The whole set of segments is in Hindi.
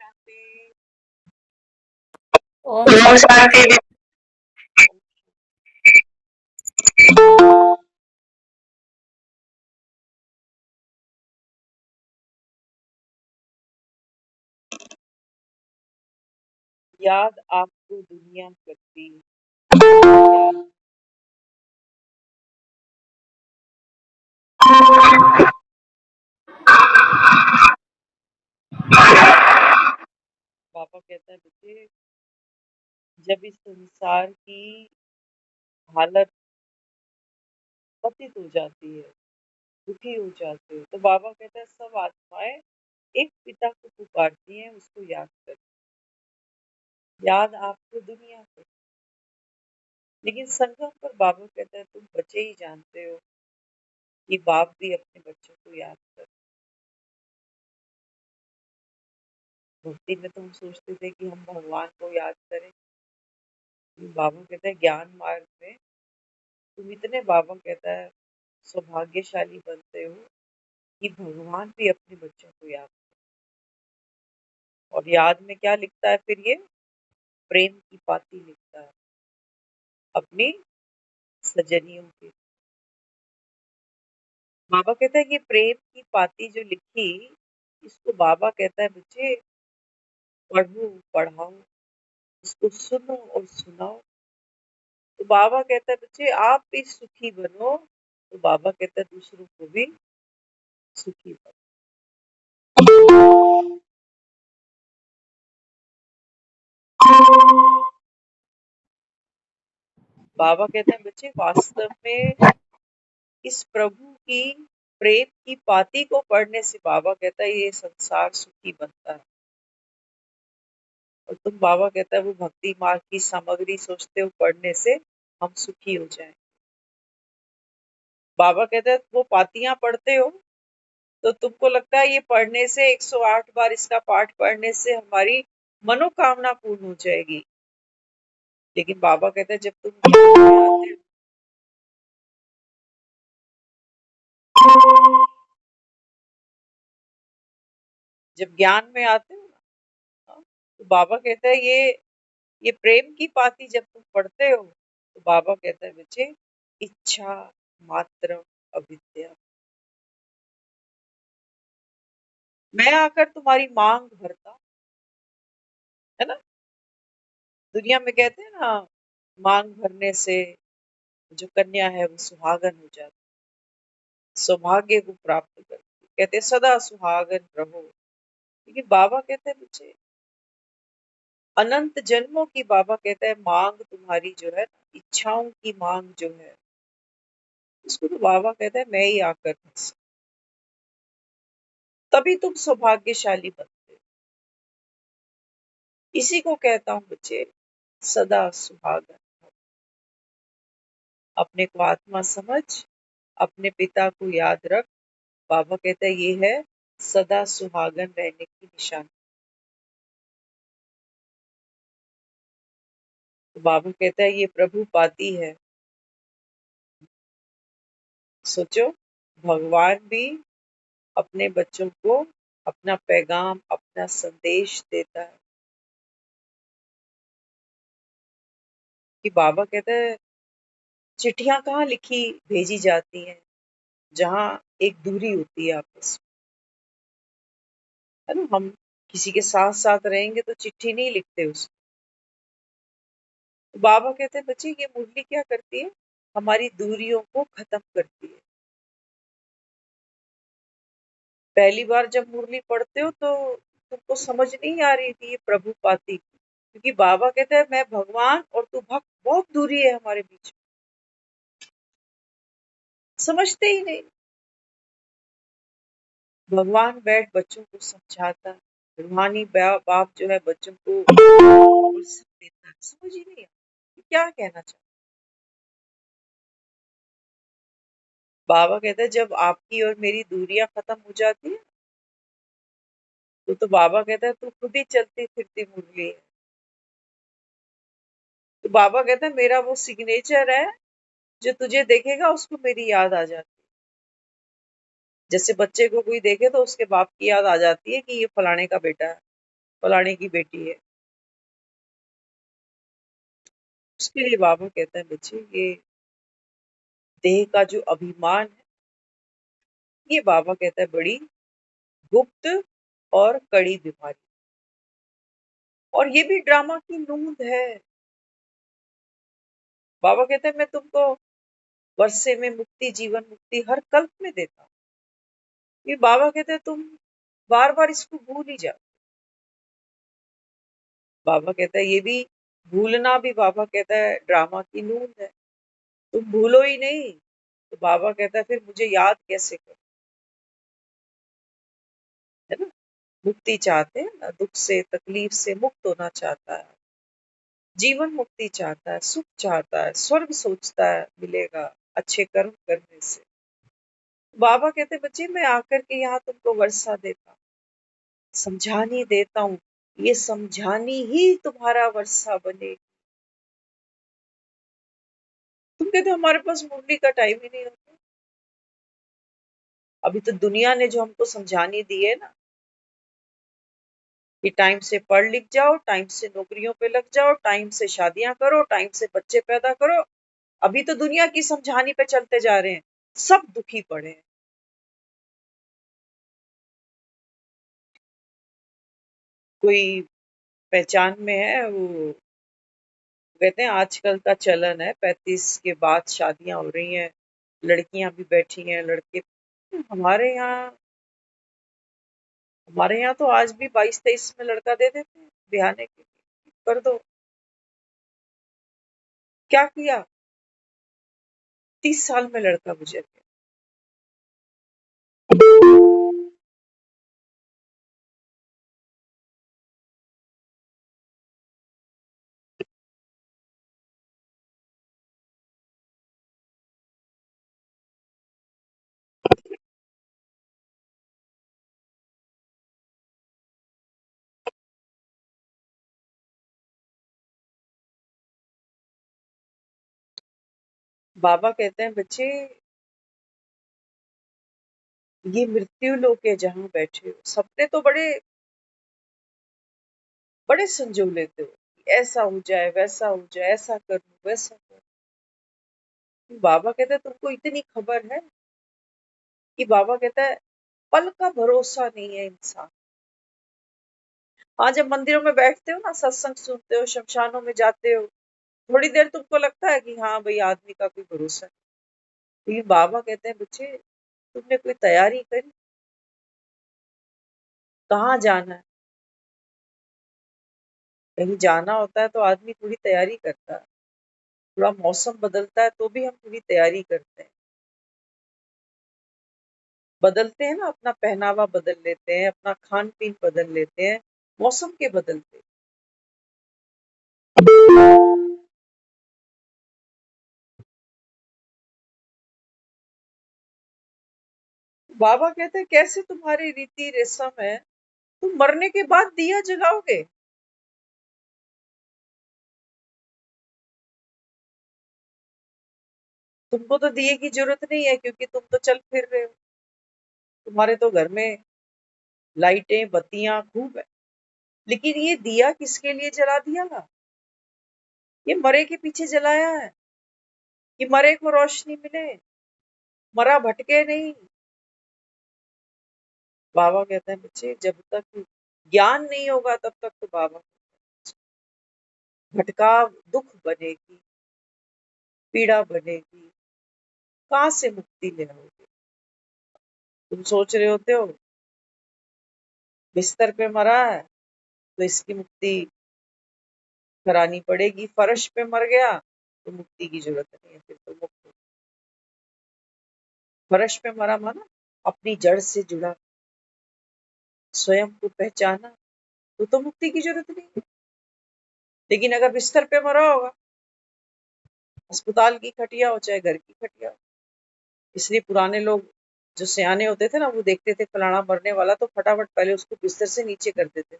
शांति। ओम ओम शांति। शांति। याद आपको दुनिया करती याद। पापा कहता है बच्चे, जब इस संसार की हालत पतित हो जाती है, दुखी हो जाते हो, तो बाबा कहता है सब आत्माएं एक पिता को पुकारती हैं, उसको याद कर। याद आपको दुनिया को। लेकिन संगम पर बाबा कहता है तुम बच्चे ही जानते हो कि बाप भी अपने बच्चों को याद कर। भक्ति में तुम सोचते थे कि हम भगवान को याद करें। बाबा कहता है ज्ञान मार्ग में तुम इतने, बाबा कहता है, सौभाग्यशाली बनते हो कि भगवान भी अपने बच्चों को याद करे। और याद में क्या लिखता है फिर ये? प्रेम की पाती लिखता है अपनी सजनियों के। बाबा कहता है ये प्रेम की पाती जो लिखी, इसको बाबा कहता है बच्चे पढ़ो, पढ़ाओ, इसको सुनो और सुनाओ। तो बाबा कहता है बच्चे आप भी सुखी बनो, तो बाबा कहता है दूसरों को भी सुखी बनो। बाबा कहते हैं बच्चे वास्तव में इस प्रभु की प्रेम की पाती को पढ़ने से बाबा कहता है ये संसार सुखी बनता है। और तुम, बाबा कहता है, वो भक्ति मार्ग की सामग्री सोचते हो पढ़ने से हम सुखी हो जाएं। बाबा कहता है वो पातियां पढ़ते हो तो तुमको लगता है ये पढ़ने से 108 बार इसका पाठ पढ़ने से हमारी मनोकामना पूर्ण हो जाएगी। लेकिन बाबा कहता है जब तुम ज्ञान में आते हो, जब ज्ञान में आते हो ना, तो बाबा कहता है ये प्रेम की पाती जब तुम पढ़ते हो तो बाबा कहता है बच्चे इच्छा मात्र अविद्या, मैं आकर तुम्हारी मांग भरता। है ना? दुनिया में कहते हैं ना, मांग भरने से जो कन्या है वो सुहागन हो जाती, सौभाग्य को प्राप्त करती, कहते हैं सदा सुहागन रहो। लेकिन बाबा कहते हैं बच्चे अनंत जन्मों की, बाबा कहता है मांग तुम्हारी जो है, इच्छाओं की मांग जो है, उसको तो बाबा कहता है मैं ही आकर भर सकता। तभी तुम सौभाग्यशाली बनते हो। इसी को कहता हूँ बच्चे सदा सुहागन। अपने को आत्मा समझ, अपने पिता को याद रख। बाबा कहता है ये है सदा सुहागन रहने की निशानी। तो बाबा कहता है ये प्रभु पाती है। सोचो, भगवान भी अपने बच्चों को अपना पैगाम, अपना संदेश देता है। कि बाबा कहता है चिट्ठियां कहाँ लिखी भेजी जाती हैं, जहां एक दूरी होती है आपस में। है ना? हम किसी के साथ साथ रहेंगे तो चिट्ठी नहीं लिखते उसको। तो बाबा कहते हैं बच्चे ये मुरली क्या करती है? हमारी दूरियों को खत्म करती है। पहली बार जब मुरली पढ़ते हो तो तुमको समझ नहीं आ रही थी ये प्रभु पाती, क्योंकि बाबा कहते हैं मैं भगवान और तू भक्त, बहुत दूरी है हमारे बीच में, समझते ही नहीं। भगवान बैठ बच्चों को समझाता है, रूहानी बाप जो है बच्चों को देता है, समझ ही नहीं आता क्या कहना चाहता। बाबा कहते हैं जब आपकी और मेरी दूरियां खत्म हो जाती है तो बाबा कहता है तू खुद ही चलती फिरती मुरली है। तो बाबा कहता है मेरा वो सिग्नेचर है, जो तुझे देखेगा उसको मेरी याद आ जाती है। जैसे बच्चे को कोई देखे तो उसके बाप की याद आ जाती है कि ये फलाने का बेटा है। फलाने की बेटी है। उसके लिए बाबा कहता है बच्चे, ये देह का जो अभिमान है, ये बाबा कहता है बड़ी गुप्त और कड़ी बीमारी, और ये भी ड्रामा की नूंद है। बाबा कहते हैं मैं तुमको वर्षे में मुक्ति, जीवन मुक्ति हर कल्प में देता हूँ। ये बाबा कहते हैं तुम बार बार इसको भूल ही जाओ। बाबा कहता है ये भी भूलना भी, बाबा कहता है ड्रामा की नूंद है। तुम भूलो ही नहीं, तो बाबा कहता है फिर मुझे याद कैसे करो, है ना। मुक्ति चाहते हैं ना, दुख से तकलीफ से मुक्त होना चाहता है, जीवन मुक्ति चाहता है, सुख चाहता है, स्वर्ग सोचता है मिलेगा अच्छे कर्म करने से। बाबा कहते बच्चे मैं आकर के यहाँ तुमको वर्षा देता हूँ, समझानी देता हूँ, ये समझानी ही तुम्हारा वर्षा बने। तुम कहते हमारे पास मुरली का टाइम ही नहीं होता। अभी तो दुनिया ने जो हमको समझानी दी है ना, कि टाइम से पढ़ लिख जाओ, टाइम से नौकरियों पे लग जाओ, टाइम से शादियां करो, टाइम से बच्चे पैदा करो, अभी तो दुनिया की समझानी पे चलते जा रहे हैं, सब दुखी पड़े हैं। कोई पहचान में है, वो कहते हैं आजकल का चलन है 35 के बाद शादियां हो रही हैं, लड़कियां भी बैठी हैं, लड़के। हमारे यहाँ हमारे यहाँ तो आज भी 22-23 में लड़का दे देते हैं ब्याहने के लिए, कर दो। क्या किया, 30 साल में लड़का गुजर गया। बाबा कहते हैं बच्चे, ये मृत्यु लोक है जहां बैठे हो, सपने तो बड़े बड़े संजो लेते हो, ऐसा हो जाए, वैसा हो जाए, ऐसा कर लूं, वैसा कर लूं। बाबा कहते हैं तुमको इतनी खबर है, कि बाबा कहता है पल का भरोसा नहीं है इंसान। हाँ, जब मंदिरों में बैठते हो ना, सत्संग सुनते हो, शमशानों में जाते हो, थोड़ी देर तुमको लगता है कि हाँ भाई आदमी का कोई भरोसा नहीं। लेकिन बाबा कहते हैं बच्चे, तुमने कोई तैयारी करी, कहाँ जाना है। कहीं जाना होता है तो आदमी थोड़ी तैयारी करता है, थोड़ा मौसम बदलता है तो भी हम थोड़ी तैयारी करते हैं, बदलते हैं ना, अपना पहनावा बदल लेते हैं, अपना खान पीन बदल लेते हैं, मौसम के बदलते। बाबा कहते हैं कैसे तुम्हारी रीति रस्म है, तुम मरने के बाद दिया जलाओगे। तुमको तो दिए की जरूरत नहीं है, क्योंकि तुम तो चल फिर रहे हो, तुम्हारे तो घर में लाइटें बत्तियां खूब है। लेकिन ये दिया किसके लिए जला दिया ना, ये मरे के पीछे जलाया है, कि मरे को रोशनी मिले, मरा भटके नहीं। बाबा कहते हैं बच्चे, जब तक ज्ञान नहीं होगा तब तक तो बाबा, भटका दुख बनेगी, पीड़ा बनेगी, कहाँ से मुक्ति ले आओगे। तुम सोच रहे होते हो बिस्तर पे मरा है तो इसकी मुक्ति करानी पड़ेगी, फर्श पे मर गया तो मुक्ति की जरूरत नहीं है, फिर तो मुक्त हो। फर्श पे मरा माना अपनी जड़ से जुड़ा, स्वयं को पहचाना, तो मुक्ति की जरूरत नहीं है। लेकिन अगर बिस्तर पे मरा होगा, अस्पताल की खटिया हो चाहे घर की खटिया हो, इसलिए पुराने लोग जो सियाने होते थे ना, वो देखते थे फलाना मरने वाला तो फटाफट पहले उसको बिस्तर से नीचे कर देते।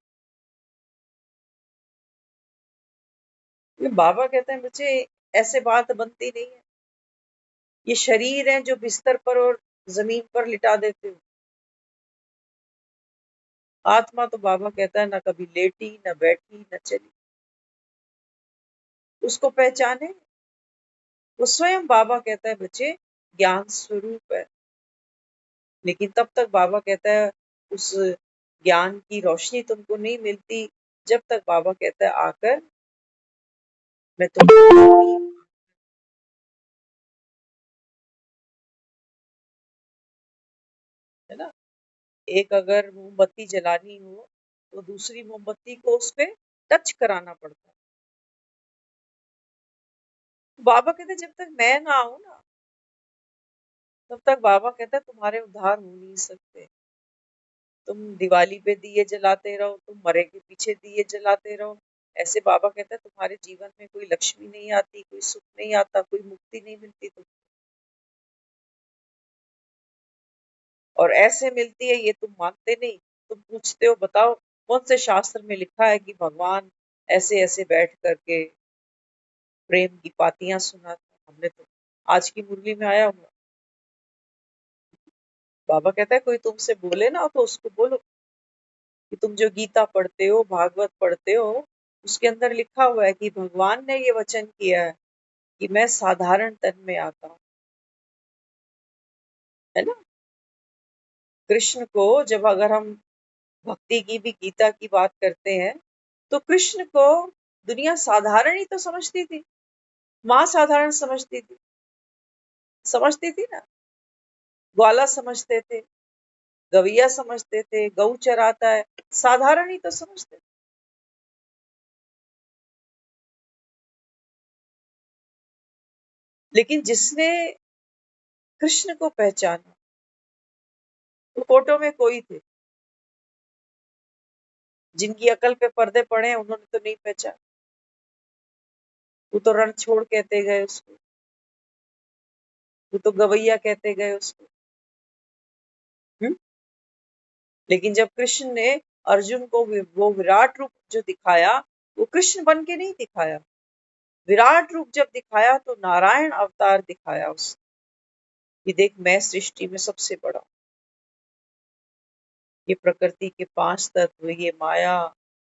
ये बाबा कहते हैं बच्चे, ऐसे बात बनती नहीं है। ये शरीर है जो बिस्तर पर और जमीन पर लिटा देते हो। आत्मा तो बाबा कहता है ना कभी लेटी, न बैठी, न चली। उसको पहचाने। वो स्वयं बाबा कहता है बच्चे ज्ञान स्वरूप है। लेकिन तब तक बाबा कहता है उस ज्ञान की रोशनी तुमको नहीं मिलती जब तक बाबा कहता है आकर मैं तुमको, है ना। एक अगर मोमबत्ती जलानी हो तो दूसरी मोमबत्ती को उस पे टच कराना पड़ता है। बाबा कहते जब तक मैं ना आऊं ना तब तक बाबा कहता है तुम्हारे उद्धार हो नहीं सकते। तुम दिवाली पे दिए जलाते रहो, तुम मरे के पीछे दिए जलाते रहो, ऐसे बाबा कहता है तुम्हारे जीवन में कोई लक्ष्मी नहीं आती, कोई सुख नहीं आता, कोई मुक्ति नहीं मिलती तुम। और ऐसे मिलती है ये तुम मानते नहीं। तुम पूछते हो बताओ कौन से शास्त्र में लिखा है कि भगवान ऐसे ऐसे बैठ करके प्रेम की पातियां सुनाते। हमने तो आज की मुरली में आया हुआ। बाबा कहता है कोई तुमसे बोले ना तो उसको बोलो कि तुम जो गीता पढ़ते हो, भागवत पढ़ते हो, उसके अंदर लिखा हुआ है कि भगवान ने ये वचन किया है कि मैं साधारण तन में आता हूँ, है ना। कृष्ण को जब अगर हम भक्ति की भी गीता की बात करते हैं तो कृष्ण को दुनिया साधारण ही तो समझती थी। माँ साधारण समझती थी ना। ग्वाला समझते थे, गवैया समझते थे, गऊ चराता है, साधारण ही तो समझते थे। लेकिन जिसने कृष्ण को पहचाना वो फोटो में कोई थे, जिनकी अकल पे पर्दे पड़े हैं उन्होंने तो नहीं पहचाना। वो तो रण छोड़ कहते गए उसको, वो तो गवैया कहते गए उसको। हम्म? लेकिन जब कृष्ण ने अर्जुन को वो विराट रूप जो दिखाया, वो कृष्ण बन के नहीं दिखाया। विराट रूप जब दिखाया तो नारायण अवतार दिखाया उसने कि देख मैं सृष्टि में सबसे बड़ा हूं। ये प्रकृति के पांच तत्व, ये माया,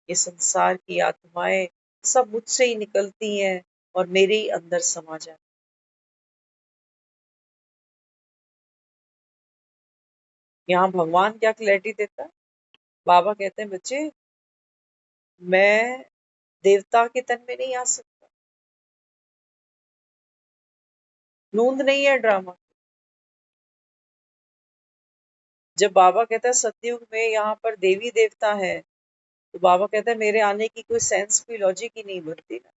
ये संसार की आत्माएं सब मुझसे ही निकलती हैं और मेरे ही अंदर समा जाती। यहाँ भगवान क्या क्लैरिटी देता है। बाबा कहते हैं बच्चे मैं देवता के तन में नहीं आ सकता। नूंद नहीं है ड्रामा। जब बाबा कहता है सतयुग में यहाँ पर देवी देवता है तो बाबा कहता है मेरे आने की कोई सेंस, कोई लॉजिक ही नहीं बनती ना।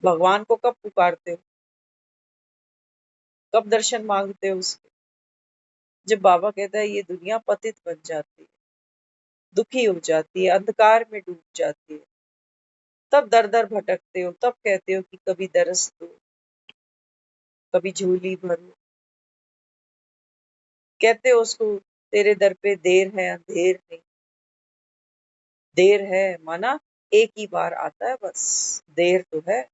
भगवान को कब पुकारते हो, कब दर्शन मांगते हो उसके? जब बाबा कहता है ये दुनिया पतित बन जाती है, दुखी हो जाती है, अंधकार में डूब जाती है, तब दर दर भटकते हो, तब कहते हो कि कभी दरस दो, कभी झोली भरो। कहते हो उसको तेरे दर पे देर है अंधेर नहीं। देर है माना एक ही बार आता है बस, देर तो है।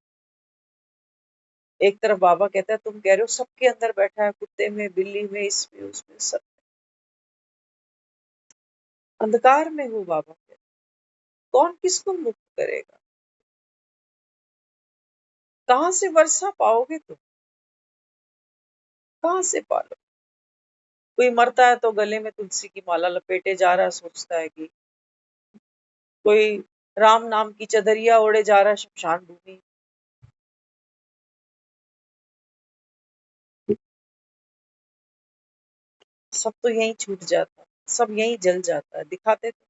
एक तरफ बाबा कहता है तुम कह रहे हो सबके अंदर बैठा है, कुत्ते में, बिल्ली में, इसमें उसमें सब अंधकार में हो। बाबा कहते कौन किसको मुक्त करेगा? कहाँ से वर्षा पाओगे तुम? कहाँ से पालो? कोई मरता है तो गले में तुलसी की माला लपेटे जा रहा है, सोचता है कि कोई राम नाम की चदरिया ओढ़े जा रहा है शमशान भूमि। सब तो यहीं छूट जाता है, सब यहीं जल जाता है। दिखाते तो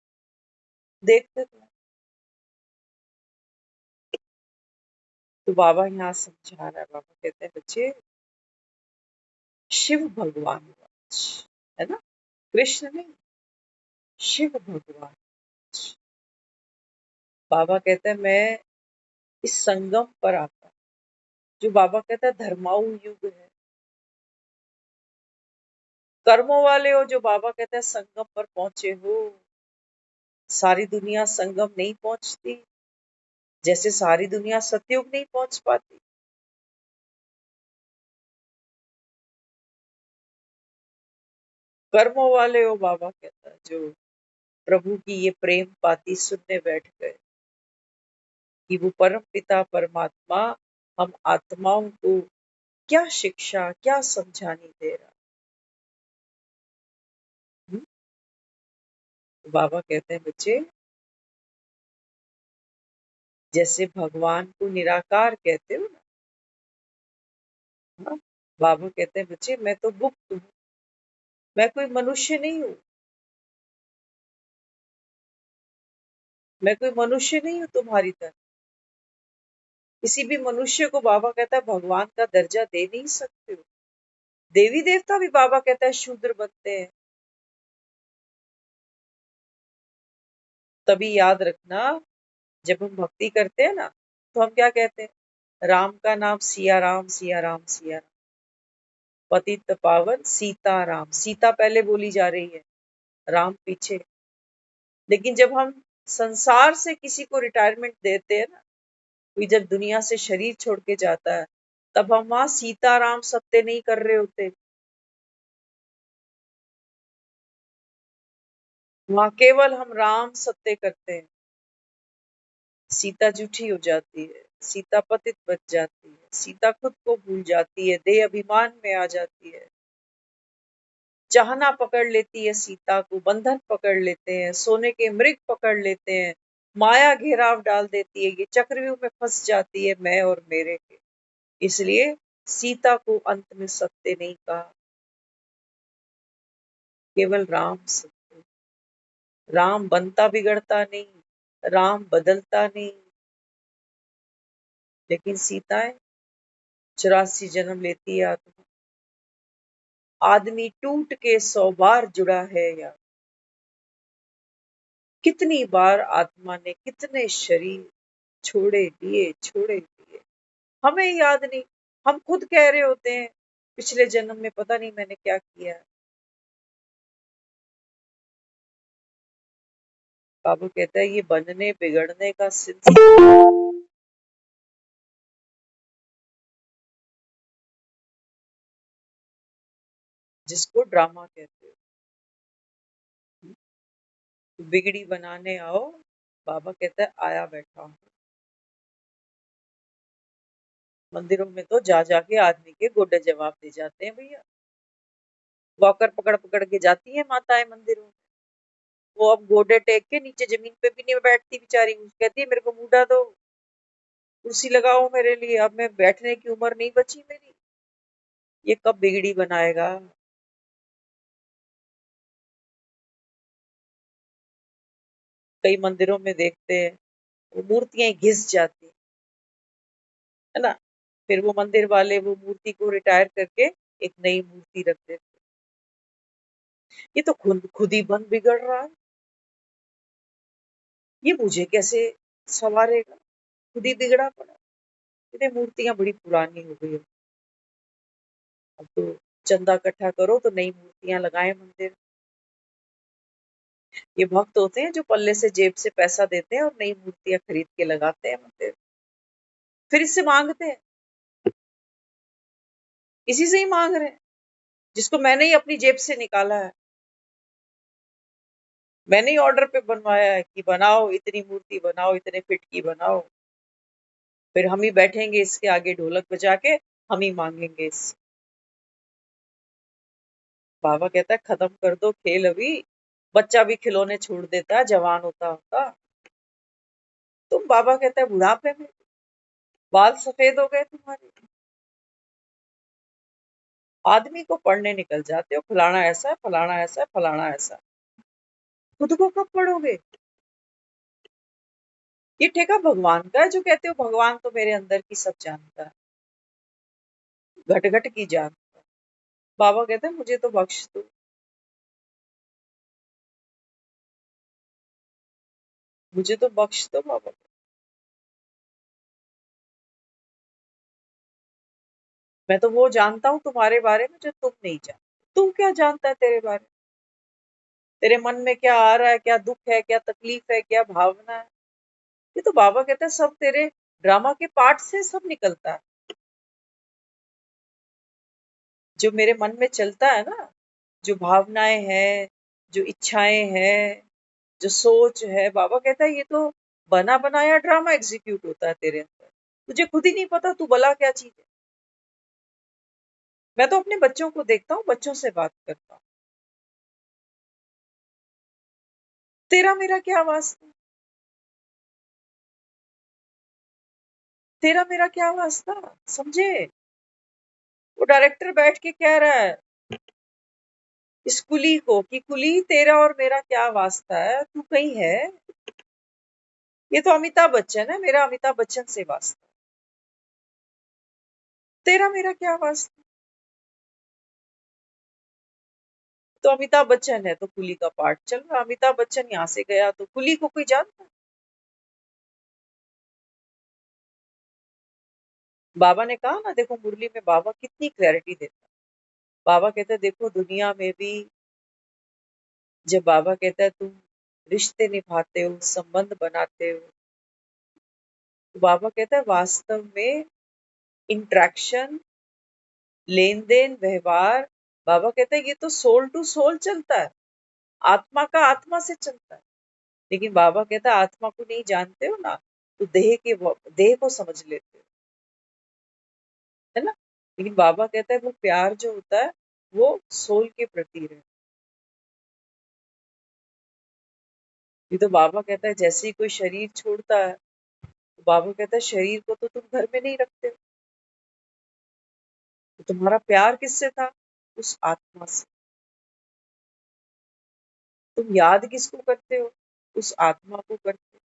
देखते तो। तो बाबा यहाँ समझा रहा है। बाबा कहते हैं बच्चे शिव भगवान है ना, कृष्ण नहीं, शिव भगवान। बाबा कहते हैं मैं इस संगम पर आता हूँ, जो बाबा कहता है धर्माऊ युग है। कर्मों वाले हो जो बाबा कहता है संगम पर पहुंचे हो। सारी दुनिया संगम नहीं पहुंचती, जैसे सारी दुनिया सतयुग नहीं पहुंच पाती। कर्मों वाले हो, बाबा कहता है, जो प्रभु की ये प्रेम पाती सुनने बैठ गए कि वो परम पिता परमात्मा हम आत्माओं को क्या शिक्षा, क्या समझानी दे रहा। हम्म? तो बाबा कहते हैं, बच्चे जैसे भगवान को निराकार कहते हो ना, हाँ? बाबा कहते हैं, बच्चे मैं तो गुप्त हूँ, मैं कोई मनुष्य नहीं हूँ, मैं कोई मनुष्य नहीं हूँ तुम्हारी तरह। किसी भी मनुष्य को बाबा कहता है भगवान का दर्जा दे नहीं सकते हो। देवी देवता भी बाबा कहता है शूद्र बनते हैं। तभी याद रखना, जब हम भक्ति करते हैं ना, तो हम क्या कहते हैं, राम का नाम सिया राम, सिया राम, सिया राम, पतित पावन सीता राम। सीता पहले बोली जा रही है, राम पीछे। लेकिन जब हम संसार से किसी को रिटायरमेंट देते हैं ना, कोई जब दुनिया से शरीर छोड़ के जाता है, तब हम वहां सीताराम सत्य नहीं कर रहे होते, वहां केवल हम राम सत्य करते हैं। सीता झूठी हो जाती है, सीता पतित बच जाती है, सीता खुद को भूल जाती है, देह अभिमान में आ जाती है, चाहना पकड़ लेती है सीता को, बंधन पकड़ लेते हैं, सोने के मृग पकड़ लेते हैं, माया घेराव डाल देती है, ये चक्रव्यूह में फंस जाती है मैं और मेरे के। इसलिए सीता को अंत में सत्य नहीं कहा, केवल राम सत्य। राम बनता बिगड़ता नहीं, राम बदलता नहीं। लेकिन सीताएं 84 जन्म लेती है आत्मा। आदमी टूट के 100 बार जुड़ा है यार। कितनी बार आत्मा ने कितने शरीर छोड़े दिए, छोड़े दिए, हमें याद नहीं। हम खुद कह रहे होते हैं पिछले जन्म में पता नहीं मैंने क्या किया है। बाबू कहता है ये बनने बिगड़ने का सिलसिला, जिसको ड्रामा कहते हो। बिगड़ी बनाने आओ, बाबा कहता है आया बैठा हूं। मंदिरों में तो जा जाके आदमी के गोडे जवाब दे जाते हैं भैया। वॉकर पकड़ पकड़ के जाती है माताएं मंदिरों में। वो अब गोडे टेक के नीचे जमीन पे भी नहीं बैठती बेचारी, कहती है मेरे को मुड़ा दो, कुर्सी लगाओ मेरे लिए, अब मैं बैठने की उम्र नहीं बची मेरी। ये कब बिगड़ी बनाएगा। कई मंदिरों में देखते हैं वो मूर्तियां घिस जाती है ना, फिर वो मंदिर वाले वो मूर्ति को रिटायर करके एक नई मूर्ति रख देते। ये तो खुद खुद ही बन बिगड़ रहा है, ये मुझे कैसे संवारेगा, खुद ही बिगड़ा पड़ा। इतनी मूर्तियां बड़ी पुरानी हो गई है। अब तो चंदा इकट्ठा करो तो नई मूर्तियां लगाए मंदिर। ये भक्त होते हैं जो पल्ले से जेब से पैसा देते हैं और नई मूर्तियां खरीद के लगाते हैं मंदिर, फिर इससे मांगते हैं, इसी से ही मांग रहे हैं जिसको मैंने ही अपनी जेब से निकाला है। मैंने ही ऑर्डर पे बनवाया है कि बनाओ इतनी मूर्ति बनाओ, इतने फिट की बनाओ, फिर हम ही बैठेंगे इसके आगे ढोलक बजा के, हम ही मांगेंगे इससे। बाबा कहता है खत्म कर दो खेल अभी, बच्चा भी खिलौने छोड़ देता है जवान होता होता। तुम बाबा कहता है बुढ़ापे में बाल सफेद हो गए तुम्हारे, आदमी को पढ़ने निकल जाते हो, फलाना ऐसा है, फलाना ऐसा है, फलाना ऐसा है। खुद को कब पढ़ोगे। ये ठेका भगवान का है जो कहते हो भगवान तो मेरे अंदर की सब जानता है, घट घट की जानता है। बाबा कहते हैं मुझे तो बख्श दो, मुझे तो बख्श दो बाबा। मैं तो वो जानता हूँ तुम्हारे बारे में जो तुम नहीं जानते। तू क्या जानता है तेरे बारे में, तेरे मन में क्या आ रहा है, क्या दुख है, क्या तकलीफ है, क्या भावना है। ये तो बाबा कहते हैं सब तेरे ड्रामा के पार्ट से सब निकलता है। जो मेरे मन में चलता है ना, जो भावनाएं हैं, जो इच्छाएं हैं, जो सोच है, बाबा कहता है ये तो बना बनाया ड्रामा एग्जीक्यूट होता है तेरे अंदर। तुझे खुद ही नहीं पता तू भला क्या चीज है। मैं तो अपने बच्चों को देखता हूँ, बच्चों से बात करता हूँ। तेरा मेरा क्या वास्ता, तेरा मेरा क्या वास्ता, समझे? वो डायरेक्टर बैठ के कह रहा है इस कुली को कि कुली तेरा और मेरा क्या वास्ता है, तू कहीं है। ये तो अमिताभ बच्चन है, मेरा अमिताभ बच्चन से वास्ता, तेरा मेरा क्या वास्ता। तो अमिताभ बच्चन है तो कुली का पार्ट चल रहा, अमिताभ बच्चन यहाँ से गया तो कुली को कोई जानता। बाबा ने कहा ना, देखो मुरली में बाबा कितनी क्लैरिटी देता है। बाबा कहते हैं देखो दुनिया में भी जब बाबा कहता है तुम रिश्ते निभाते हो, संबंध बनाते हो, तो बाबा कहता है वास्तव में इंट्रैक्शन, लेन देन, व्यवहार, बाबा कहता है ये तो सोल टू सोल चलता है, आत्मा का आत्मा से चलता है। लेकिन बाबा कहता है आत्मा को नहीं जानते हो ना, तो देह को समझ लेते हो, है ना। लेकिन बाबा कहता है वो प्यार जो होता है वो सोल के प्रति है। ये तो बाबा कहता है जैसे ही कोई शरीर छोड़ता है, तो बाबा कहता है शरीर को तो तुम घर में नहीं रखते हो, तो तुम्हारा प्यार किससे था? उस आत्मा से। तुम याद किसको करते हो? उस आत्मा को करते हो।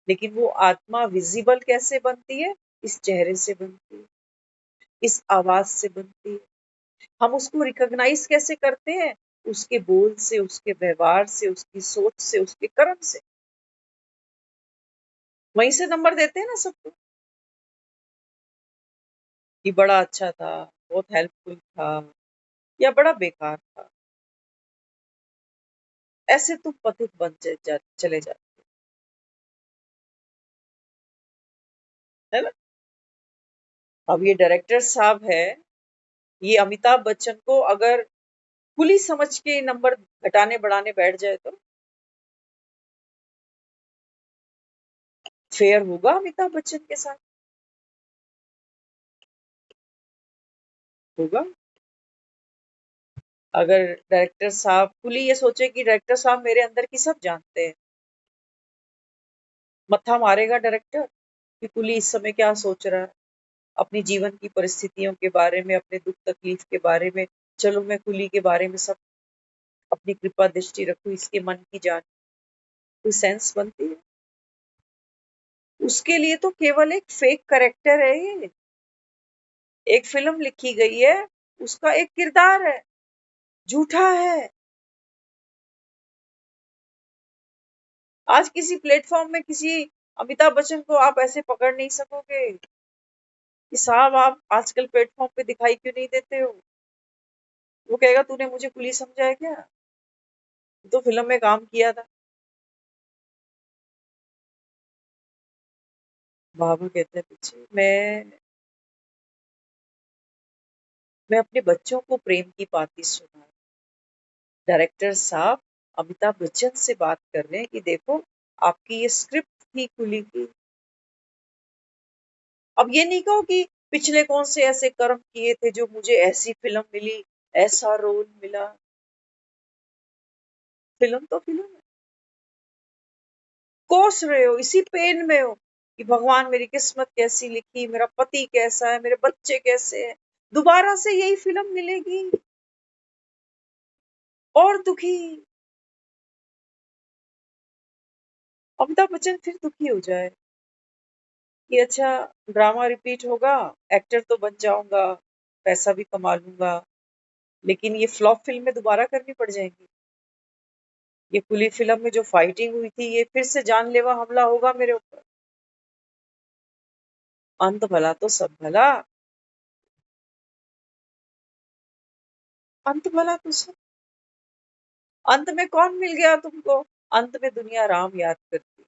लेकिन वो आत्मा विजिबल कैसे बनती है? इस चेहरे से बनती है, इस आवाज से बनती है। हम उसको रिकॉग्नाइज कैसे करते हैं? उसके बोल से, उसके व्यवहार से, उसकी सोच से, उसके कर्म से। वहीं से नंबर देते हैं ना सबको, कि बड़ा अच्छा था, बहुत हेल्पफुल था, या बड़ा बेकार था। ऐसे तुम पतित बन चले जाते, है ना। अब ये डायरेक्टर साहब है, ये अमिताभ बच्चन को अगर कुली समझ के नंबर घटाने बढ़ाने बैठ जाए तो फेयर होगा अमिताभ बच्चन के साथ? होगा। अगर डायरेक्टर साहब कुली ये सोचे कि डायरेक्टर साहब मेरे अंदर की सब जानते हैं, मत्था मारेगा डायरेक्टर कि कुली इस समय क्या सोच रहा है, अपनी जीवन की परिस्थितियों के बारे में, अपने दुख तकलीफ के बारे में। चलो मैं कुली के बारे में सब अपनी कृपा दृष्टि रखूं, इसके मन की जान। कोई सेंस बनती है? उसके लिए तो केवल एक फेक करेक्टर है ये, एक फिल्म लिखी गई है, उसका एक किरदार है, झूठा है। आज किसी प्लेटफॉर्म में किसी अमिताभ बच्चन को आप ऐसे पकड़ नहीं सकोगे कि साहब आप आजकल प्लेटफॉर्म पे दिखाई क्यों नहीं देते हो। वो कहेगा तूने मुझे पुलिस समझा है क्या, तो फिल्म में काम किया था। बाबा कहते हैं पीछे मैं अपने बच्चों को प्रेम की पाती सुना। डायरेक्टर साहब अमिताभ बच्चन से बात कर रहे हैं कि देखो आपकी ये स्क्रिप्ट थी कुली की। अब ये नहीं कहो कि पिछले कौन से ऐसे कर्म किए थे जो मुझे ऐसी फिल्म मिली, ऐसा रोल मिला। फिल्म तो फिल्म है। कोस रहे हो, इसी पेन में हो कि भगवान मेरी किस्मत कैसी लिखी, मेरा पति कैसा है, मेरे बच्चे कैसे हैं। दोबारा से यही फिल्म मिलेगी और दुखी। अमिताभ बच्चन फिर दुखी हो जाए कि अच्छा ड्रामा रिपीट होगा, एक्टर तो बन जाऊंगा, पैसा भी कमा लूंगा, लेकिन ये फ्लॉप फिल्में दोबारा करनी पड़ जाएंगी। ये कुली फिल्म में जो फाइटिंग हुई थी ये फिर से जानलेवा हमला होगा मेरे ऊपर। अंत भला तो सब भला, अंत भला तो सब। अंत में कौन मिल गया तुमको? अंत में दुनिया राम याद करती।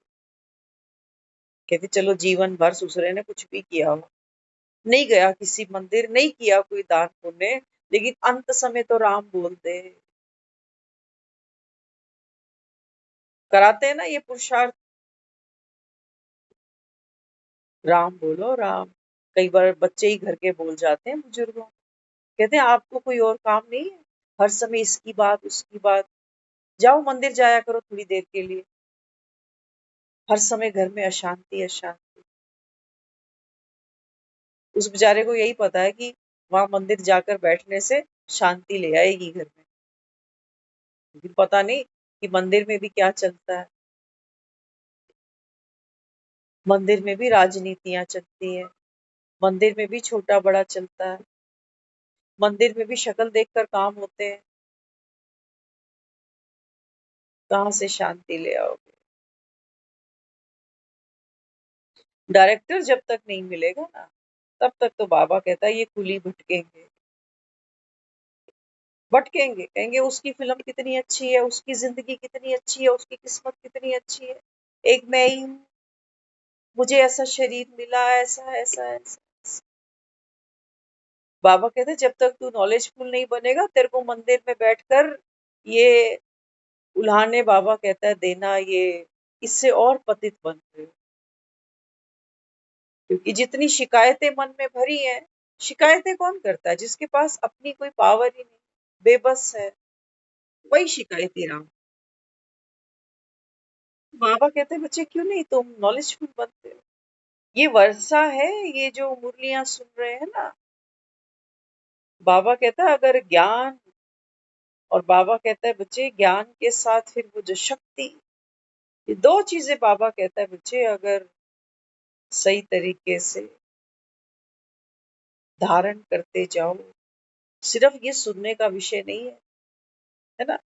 कहती चलो जीवन भर ससुरे ने कुछ भी किया हो, नहीं गया किसी मंदिर, नहीं किया कोई दान पुण्य, लेकिन अंत समय तो राम बोल दे। कराते हैं ना ये पुरुषार्थ। राम बोलो राम। कई बार बच्चे ही घर के बोल जाते हैं बुजुर्गों, कहते हैं आपको कोई और काम नहीं है, हर समय इसकी बात उसकी बात, जाओ मंदिर जाया करो थोड़ी देर के लिए, हर समय घर में अशांति अशांति। उस बेचारे को यही पता है कि वहां मंदिर जाकर बैठने से शांति ले आएगी घर में, लेकिन पता नहीं कि मंदिर में भी क्या चलता है। मंदिर में भी राजनीतियां चलती हैं, मंदिर में भी छोटा बड़ा चलता है, मंदिर में भी शक्ल देखकर काम होते हैं। कहाँ से शांति ले आओगे? डायरेक्टर जब तक नहीं मिलेगा ना, तब तक तो बाबा कहता है ये कुली भटकेंगे, भटकेंगे, कहेंगे उसकी फिल्म कितनी अच्छी है, उसकी जिंदगी कितनी अच्छी है, उसकी किस्मत कितनी अच्छी है, एक मैं ही हूँ, मुझे ऐसा शरीर मिला, ऐसा ऐसा ऐसा। बाबा कहते हैं जब तक तू नॉलेजफुल नहीं बनेगा, तेरे को मंदिर में बैठकर ये उल्हाने, बाबा कहता है, देना, ये इससे और पतित बन रहे हो। क्योंकि जितनी शिकायतें मन में भरी हैं, शिकायतें कौन करता है? जिसके पास अपनी कोई पावर ही नहीं, बेबस है, वही शिकायती राम। बाबा कहते हैं बच्चे क्यों नहीं तुम नॉलेजफुल बनते हो? ये वर्षा है, ये जो मुरलियां सुन रहे हैं ना, बाबा कहता है अगर ज्ञान, और बाबा कहता है बच्चे ज्ञान के साथ फिर वो जो शक्ति, ये दो चीजें बाबा कहता है बच्चे अगर सही तरीके से धारण करते जाओ, सिर्फ ये सुनने का विषय नहीं है ना।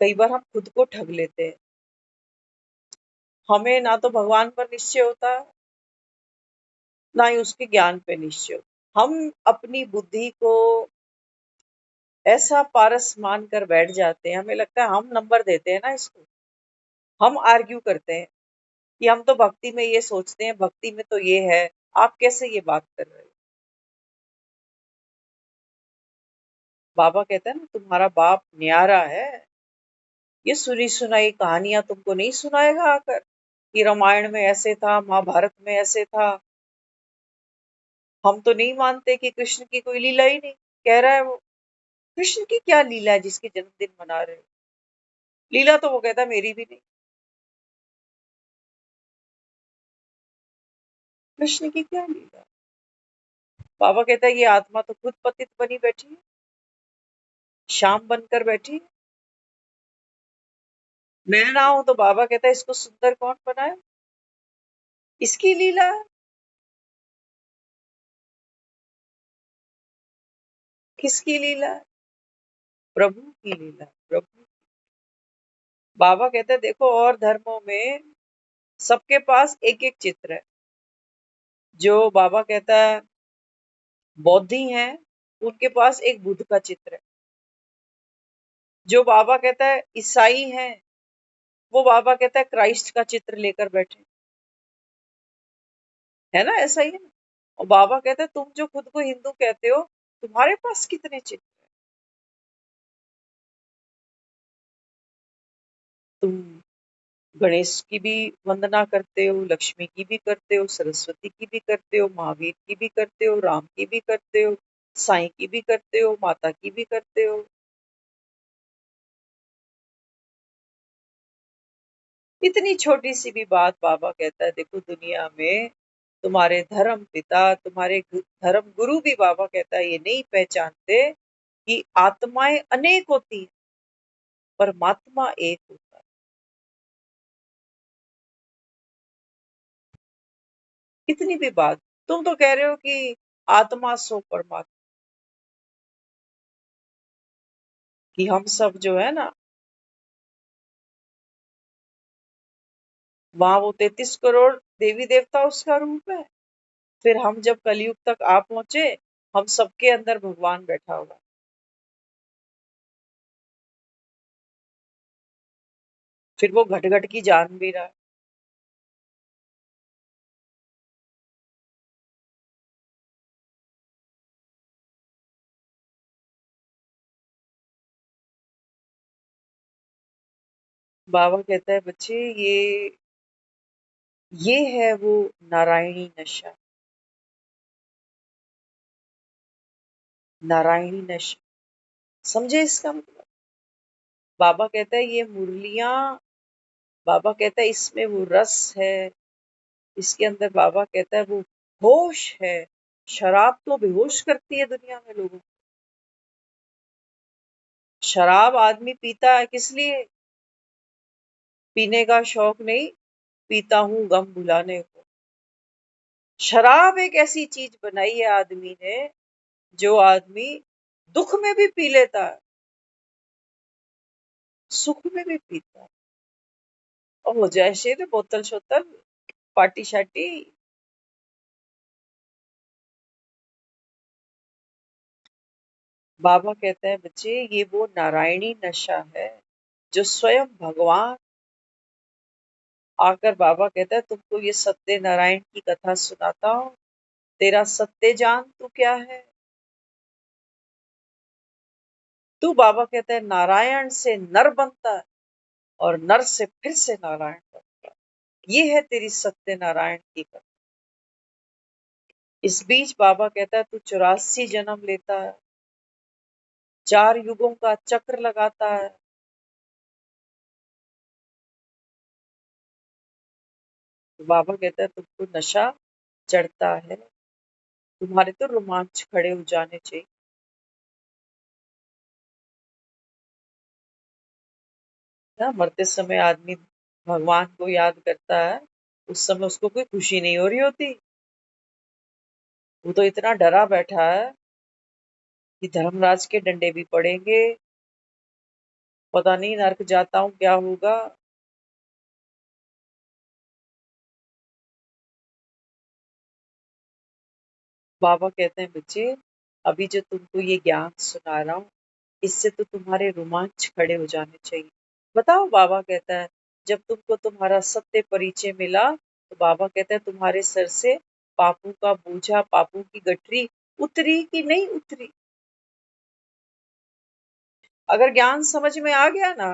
कई बार हम खुद को ठग लेते हैं, हमें ना तो भगवान पर निश्चय होता है, ना ही उसके ज्ञान पे निश्चय होता। हम अपनी बुद्धि को ऐसा पारस मान कर बैठ जाते हैं, हमें लगता है हम नंबर देते हैं ना इसको। हम आर्ग्यू करते हैं कि हम तो भक्ति में ये सोचते हैं, भक्ति में तो ये है, आप कैसे ये बात कर रहे हो? बाबा कहता है ना तुम्हारा बाप न्यारा है, ये सुनी सुनाई कहानियां तुमको नहीं सुनाएगा आकर कि रामायण में ऐसे था, महाभारत में ऐसे था। हम तो नहीं मानते कि कृष्ण की कोई लीला ही नहीं, कह रहा है वो। कृष्ण की क्या लीला है जिसके जन्मदिन मना रहे हो? लीला तो वो कहता है मेरी भी नहीं। कृष्ण की क्या लीला? बाबा कहता है ये आत्मा तो खुद पतित बनी बैठी है, शाम बनकर बैठी है। मैं ना हूं तो बाबा कहता है इसको सुंदर कौन बनाए? इसकी लीला है। किसकी लीला है? प्रभु की लीला है, प्रभु। बाबा कहते हैं देखो और धर्मों में सबके पास एक एक चित्र है। जो बाबा कहता है बौद्धि हैं, उनके पास एक बुद्ध का चित्र है। जो बाबा कहता है ईसाई हैं, वो बाबा कहता है क्राइस्ट का चित्र लेकर बैठे, है ना, ऐसा ही है ना। और बाबा कहते हैं तुम जो खुद को हिंदू कहते हो, तुम्हारे पास कितने चित्र हैं? तुम गणेश की भी वंदना करते हो, लक्ष्मी की भी करते हो, सरस्वती की भी करते हो, महावीर की भी करते हो, राम की भी करते हो, साईं की भी करते हो, माता की भी करते हो। इतनी छोटी सी भी बात, बाबा कहता है देखो दुनिया में तुम्हारे धर्म पिता, तुम्हारे धर्म गुरु भी, बाबा कहता है ये नहीं पहचानते कि आत्माएं अनेक होती हैं, परमात्मा एक होता है। इतनी भी बात, तुम तो कह रहे हो कि आत्मा सो परमात्मा, कि हम सब जो है ना, वहां वो 33 करोड़ देवी देवता उसका रूप है। फिर हम जब कलयुग तक आ पहुंचे, हम सबके अंदर भगवान बैठा हुआ, फिर वो घट घट की जान भी रहा है। बाबा कहता है बच्चे ये है वो नारायणी नशा। नारायणी नशा, समझे इसका मतलब? बाबा कहता है ये मुरलियां, बाबा कहता है इसमें वो रस है, इसके अंदर बाबा कहता है वो होश है। शराब तो बेहोश करती है दुनिया में लोगों को। शराब आदमी पीता है किस लिए? पीने का शौक नहीं, पीता हूं गम भुलाने को। शराब एक ऐसी चीज बनाई है आदमी ने, जो आदमी दुख में भी पी लेता है, सुख में भी पीता है। और हो जाए शेर बोतल शोतल, पार्टी शार्टी। बाबा कहता है बच्चे ये वो नारायणी नशा है जो स्वयं भगवान आकर, बाबा कहता है तुमको ये सत्य नारायण की कथा सुनाता हूँ। तेरा सत्य जान तू क्या है? तू, बाबा कहता है, नारायण से नर बनता है और नर से फिर से नारायण बनता है। ये है तेरी सत्य नारायण की कथा। इस बीच बाबा कहता है तू 84 जन्म लेता है, 4 युगों का चक्र लगाता है। तो बाबा कहता है तुमको नशा चढ़ता है, तुम्हारे तो रोमांच खड़े हो जाने चाहिए ना। मरते समय आदमी भगवान को याद करता है, उस समय उसको कोई खुशी नहीं हो रही होती। वो तो इतना डरा बैठा है कि धर्मराज के डंडे भी पड़ेंगे, पता नहीं नर्क जाता हूँ क्या होगा। बाबा कहते हैं बच्चे अभी जो तुमको ये ज्ञान सुना रहा हूँ, इससे तो तुम्हारे रोमांच खड़े हो जाने चाहिए। बताओ, बाबा कहता है जब तुमको तुम्हारा सत्य परिचय मिला, तो बाबा कहता है तुम्हारे सर से पापों का बोझा, पापों की गठरी उतरी कि नहीं उतरी? अगर ज्ञान समझ में आ गया ना,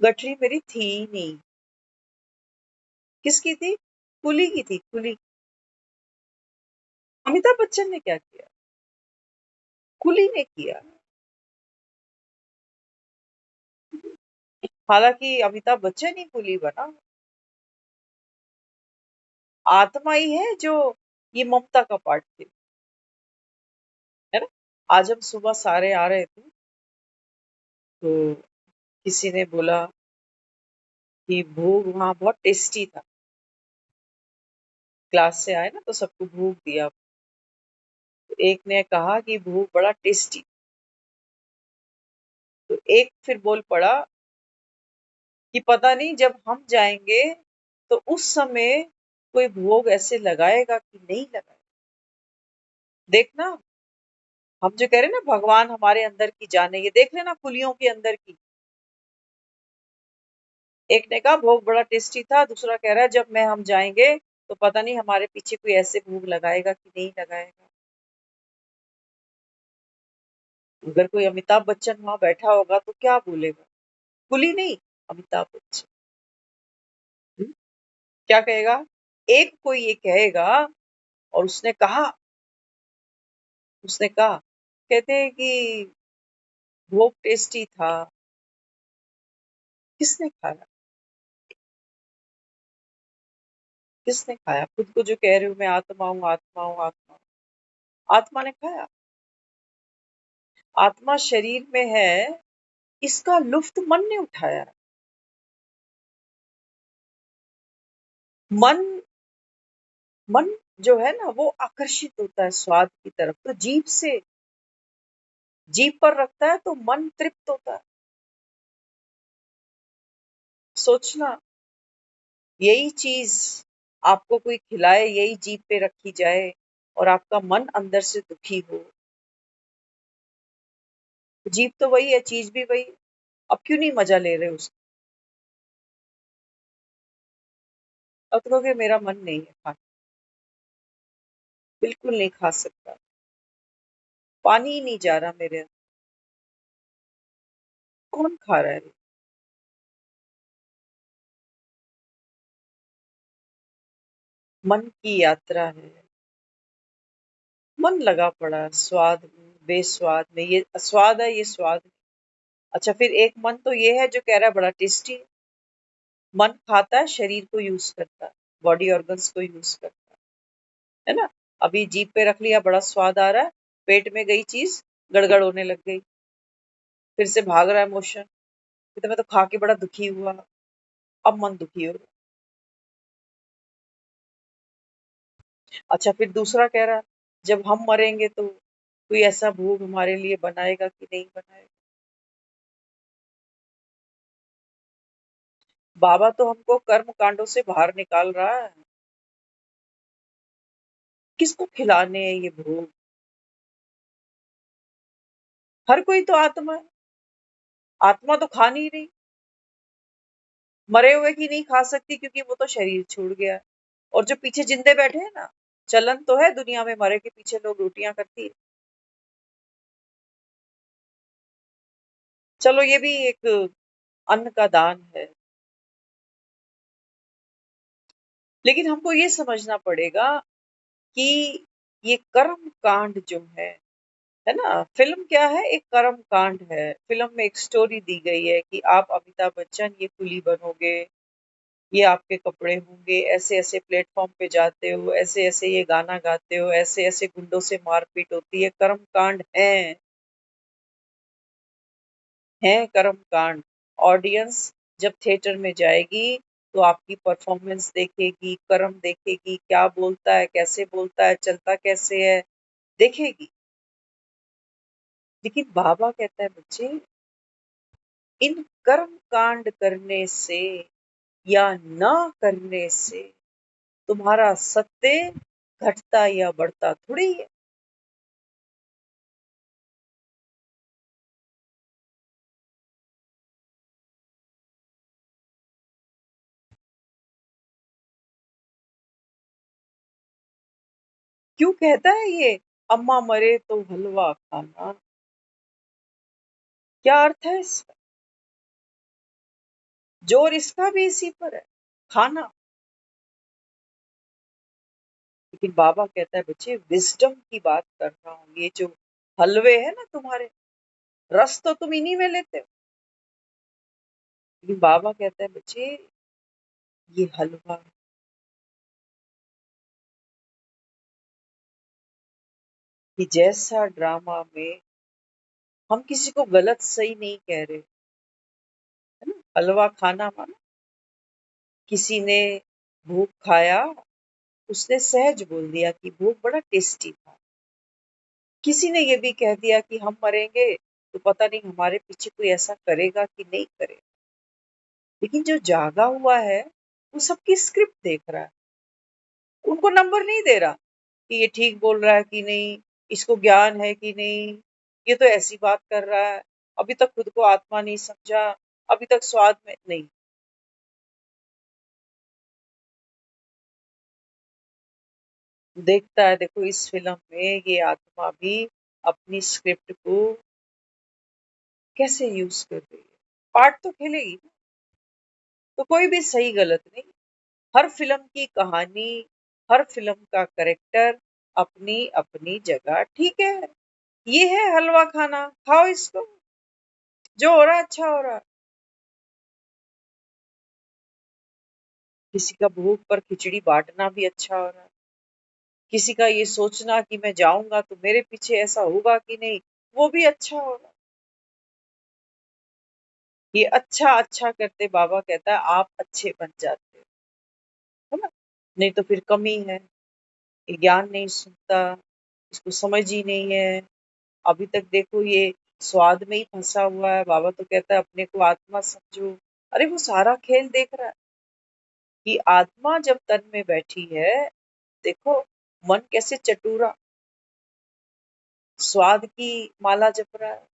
गठरी मेरी थी ही नहीं। किसकी थी? कुली की थी, कुली। अमिताभ बच्चन ने क्या किया? कुली ने किया। हालांकि अमिताभ बच्चन ही कुली बना। आत्मा ही है जो ये ममता का पार्ट थी, है ना। आज हम सुबह सारे आ रहे थे, तो किसी ने बोला कि भोग वहां बहुत टेस्टी था। क्लास से आए ना तो सबको भोग दिया। तो एक ने कहा कि भोग बड़ा टेस्टी। तो एक फिर बोल पड़ा कि पता नहीं जब हम जाएंगे तो उस समय कोई भोग ऐसे लगाएगा कि नहीं लगाएगा। देखना, हम जो कह रहे हैं ना भगवान हमारे अंदर की जाने, ये देख लेना कुलियों के अंदर की। एक ने कहा भोग बड़ा टेस्टी था, दूसरा कह रहा है जब मैं हम जाएंगे तो पता नहीं हमारे पीछे कोई ऐसे भोग लगाएगा कि नहीं लगाएगा। अगर कोई अमिताभ बच्चन वहां बैठा होगा तो क्या बोलेगा? कुली नहीं, अमिताभ बच्चन। हम्म, क्या कहेगा? एक कोई ये कहेगा और उसने कहा कहते हैं कि भोग टेस्टी था। किसने खाया? किसने खाया? खुद को जो कह रहे हो मैं आत्मा हूँ, आत्मा हूँ, आत्मा हूँ। आत्मा ने खाया? आत्मा शरीर में है, इसका लुफ्त मन ने उठाया। मन मन जो है ना वो आकर्षित होता है स्वाद की तरफ, तो जीभ से जीभ पर रखता है तो मन तृप्त होता है। सोचना, यही चीज आपको कोई खिलाए, यही जीभ पे रखी जाए और आपका मन अंदर से दुखी हो, जीभ तो वही है, चीज भी वही है। अब क्यों नहीं मजा ले रहे उसका? अब तो कहोगे मेरा मन नहीं है खाने। बिल्कुल नहीं खा सकता, पानी ही नहीं जा रहा मेरे अंदर। कौन खा रहा है? मन की यात्रा है, मन लगा पड़ा है, स्वाद में, बेस्वाद में, ये स्वाद है, ये स्वाद नहीं। अच्छा, फिर एक मन तो ये है जो कह रहा है बड़ा टेस्टी है। मन खाता है, शरीर को यूज करता है, बॉडी ऑर्गन्स को यूज करता है ना। अभी जीभ पे रख लिया, बड़ा स्वाद आ रहा है, पेट में गई चीज गड़गड़ होने लग गई, फिर से भाग रहा है मोशन, फिर तो मैं तो खा के बड़ा दुखी हुआ। अब मन दुखी हो रहा है। अच्छा, फिर दूसरा कह रहा है जब हम मरेंगे तो कोई ऐसा भोग हमारे लिए बनाएगा कि नहीं बनाएगा। बाबा तो हमको कर्म कांडों से बाहर निकाल रहा है। किसको खिलाने हैं ये भोग? हर कोई तो आत्मा है, आत्मा तो खा नहीं रही। मरे हुए की नहीं खा सकती क्योंकि वो तो शरीर छूट गया है। और जो पीछे जिंदे बैठे हैं ना, चलन तो है दुनिया में, मरे के पीछे लोग रोटियां करती है। चलो ये भी एक अन्न का दान है। लेकिन हमको ये समझना पड़ेगा कि ये कर्म कांड जो है ना, फिल्म क्या है, एक कर्म कांड है। फिल्म में एक स्टोरी दी गई है कि आप अमिताभ बच्चन ये कुली बनोगे, ये आपके कपड़े होंगे, ऐसे ऐसे प्लेटफॉर्म पे जाते हो, ऐसे ऐसे ये गाना गाते हो, ऐसे ऐसे गुंडों से मारपीट होती है। कर्म कांड है कर्म कांड। ऑडियंस जब थिएटर में जाएगी तो आपकी परफॉर्मेंस देखेगी, कर्म देखेगी, क्या बोलता है, कैसे बोलता है, चलता कैसे है, देखेगी। लेकिन बाबा कहता है बच्चे, इन कर्म कांड करने से या ना करने से तुम्हारा सत्य घटता या बढ़ता थोड़ी है। क्यों कहता है ये, अम्मा मरे तो हलवा खाना? क्या अर्थ है इसका? जोर इसका भी इसी पर है, खाना। लेकिन बाबा कहता है बच्चे, विजडम की बात कर रहा हूँ। ये जो हलवे है ना तुम्हारे, रस तो तुम इन्हीं में लेते हो। लेकिन बाबा कहता है बच्चे, ये हलवा कि जैसा ड्रामा में हम किसी को गलत सही नहीं कह रहे, है ना। हलवा खाना माना, किसी ने भूख खाया, उसने सहज बोल दिया कि भूख बड़ा टेस्टी था। किसी ने ये भी कह दिया कि हम मरेंगे तो पता नहीं हमारे पीछे कोई ऐसा करेगा कि नहीं करेगा। लेकिन जो जागा हुआ है वो सबकी स्क्रिप्ट देख रहा है, उनको नंबर नहीं दे रहा कि ये ठीक बोल रहा है कि नहीं, इसको ज्ञान है कि नहीं, ये तो ऐसी बात कर रहा है, अभी तक खुद को आत्मा नहीं समझा, अभी तक स्वाद में नहीं। देखता है, देखो इस फिल्म में ये आत्मा भी अपनी स्क्रिप्ट को कैसे यूज कर रही है। पार्ट तो खेलेगी ना, तो कोई भी सही गलत नहीं। हर फिल्म की कहानी, हर फिल्म का करेक्टर अपनी अपनी जगह ठीक है। ये है हलवा खाना, खाओ इसको, जो हो रहा है अच्छा हो रहा है। किसी का भूख पर खिचड़ी बांटना भी अच्छा हो रहा है। किसी का ये सोचना कि मैं जाऊंगा तो मेरे पीछे ऐसा होगा कि नहीं, वो भी अच्छा हो रहा है। ये अच्छा अच्छा करते बाबा कहता है आप अच्छे बन जाते हो, है ना। नहीं तो फिर कमी है, ये ज्ञान नहीं सुनता, इसको समझ ही नहीं है। अभी तक देखो ये स्वाद में ही फंसा हुआ है। बाबा तो कहता है अपने को आत्मा समझो। अरे वो सारा खेल देख रहा है कि आत्मा जब तन में बैठी है, देखो मन कैसे चटूरा स्वाद की माला जप रहा है।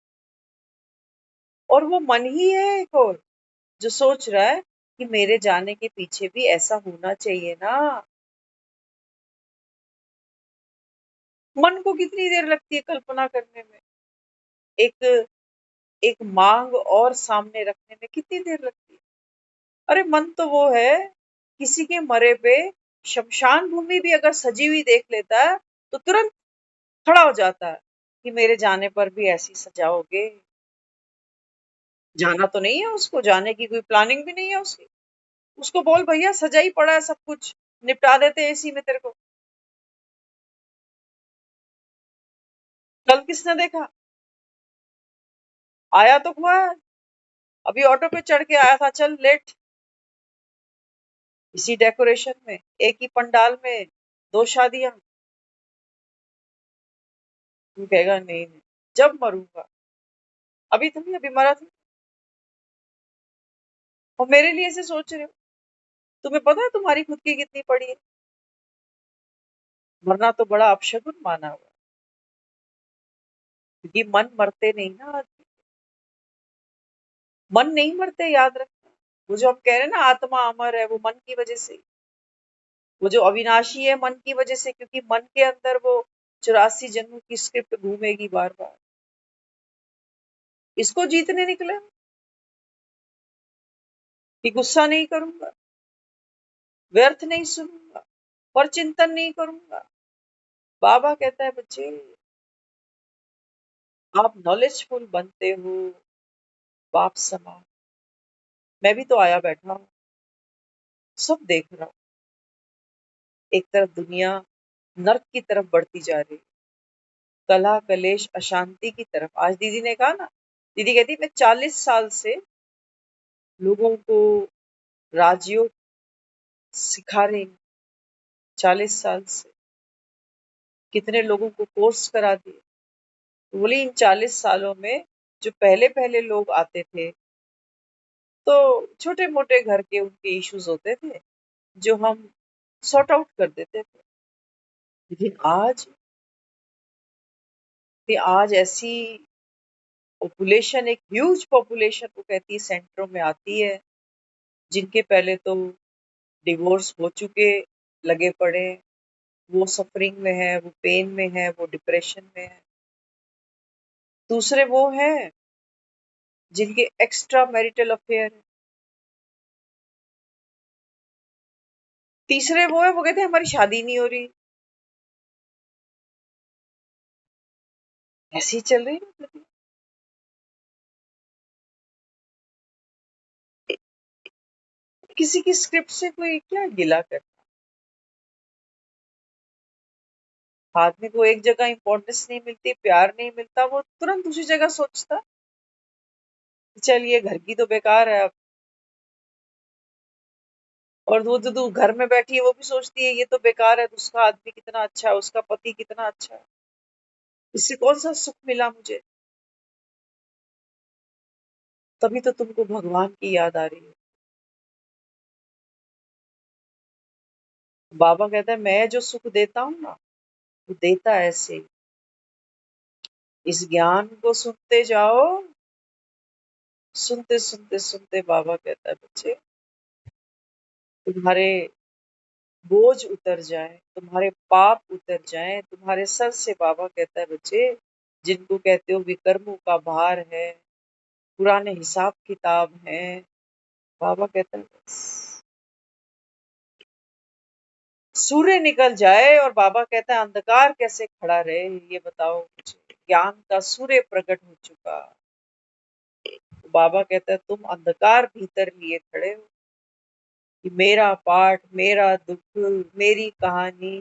और वो मन ही है एक और जो सोच रहा है कि मेरे जाने के पीछे भी ऐसा होना चाहिए ना। मन को कितनी देर लगती है कल्पना करने में। एक एक मांग और सामने रखने में कितनी देर लगती है? अरे मन तो वो है, किसी के मरे पे शमशान भूमि भी अगर सजी हुई देख लेता है तो तुरंत खड़ा हो जाता है कि मेरे जाने पर भी ऐसी सजाओगे। जाना तो नहीं है उसको, जाने की कोई प्लानिंग भी नहीं है उसकी। उसको बोल भैया सजा ही पड़ा है सब कुछ, निपटा देते हैं इसी में तेरे को। कल किसने देखा? आया तो हुआ है, अभी ऑटो पे चढ़ के आया था, चल लेट। इसी डेकोरेशन में, एक ही पंडाल में दो शादियां। तू कहेगा नहीं नहीं, जब मरूंगा। अभी तो नहीं, अभी मरा था। और मेरे लिए ऐसे सोच रहे हो? तुम्हें पता है तुम्हारी खुद की कितनी पड़ी है? मरना तो बड़ा अपशगुन माना हुआ है, क्योंकि मन मरते नहीं ना। मन नहीं मरते, याद रखना। वो जो हम कह रहे हैं ना आत्मा अमर है, वो मन की वजह से। वो जो अविनाशी है मन की वजह से, क्योंकि मन के अंदर वो 84 जन्म की स्क्रिप्ट घूमेगी बार बार। इसको जीतने निकले हो कि गुस्सा नहीं करूंगा, व्यर्थ नहीं सुनूंगा, और चिंतन नहीं करूंगा। बाबा कहता है बच्चे, आप नॉलेजफुल बनते हो बाप समान। मैं भी तो आया बैठा हूं, सब देख रहा हूं। एक तरफ दुनिया नर्क की तरफ बढ़ती जा रही, कलह कलेश अशांति की तरफ। आज दीदी ने कहा ना, दीदी कहती मैं 40 साल से लोगों को राजयोग सिखा रही हूँ। 40 साल से कितने लोगों को कोर्स करा दिए। तो बोली इन 40 सालों में जो पहले पहले लोग आते थे, तो छोटे मोटे घर के उनके इश्यूज होते थे जो हम सॉर्ट आउट कर देते थे। लेकिन आज ऐसी पॉपुलेशन, एक ह्यूज पॉपुलेशन को कहती है सेंटरों में आती है, जिनके पहले तो डिवोर्स हो चुके लगे पड़े, वो सफरिंग में है, वो पेन में है, वो डिप्रेशन में है। दूसरे वो हैं जिनके एक्स्ट्रा मैरिटल अफेयर है। तीसरे वो है, वो कहते हैं हमारी शादी नहीं हो रही। ऐसी चल रही है ना दुनिया। किसी की स्क्रिप्ट से कोई क्या गिला कर। आदमी को एक जगह इंपॉर्टेंस नहीं मिलती, प्यार नहीं मिलता, वो तुरंत दूसरी जगह सोचता चल ये घर की तो बेकार है अब। और वो जो घर में बैठी है वो भी सोचती है ये तो बेकार है, तो उसका आदमी कितना अच्छा है, उसका पति कितना अच्छा है, इससे कौन सा सुख मिला मुझे। तभी तो तुमको भगवान की याद आ रही है। बाबा कहता है मैं जो सुख देता हूँ ना, वो देता ऐसे ही। इस ज्ञान को सुनते जाओ, सुनते सुनते सुनते बाबा कहता है बच्चे, तुम्हारे बोझ उतर जाए, तुम्हारे पाप उतर जाए तुम्हारे सर से। बाबा कहता है बच्चे, जिनको कहते हो विकर्मों का भार है, पुराने हिसाब किताब है, बाबा कहता है बस सूर्य निकल जाए। और बाबा कहता है अंधकार कैसे खड़ा रहे, ये बताओ मुझे। ज्ञान का सूर्य प्रकट हो चुका। तो बाबा कहता है तुम अंधकार भीतर लिए खड़े हो कि मेरा पाठ, मेरा दुख, मेरी कहानी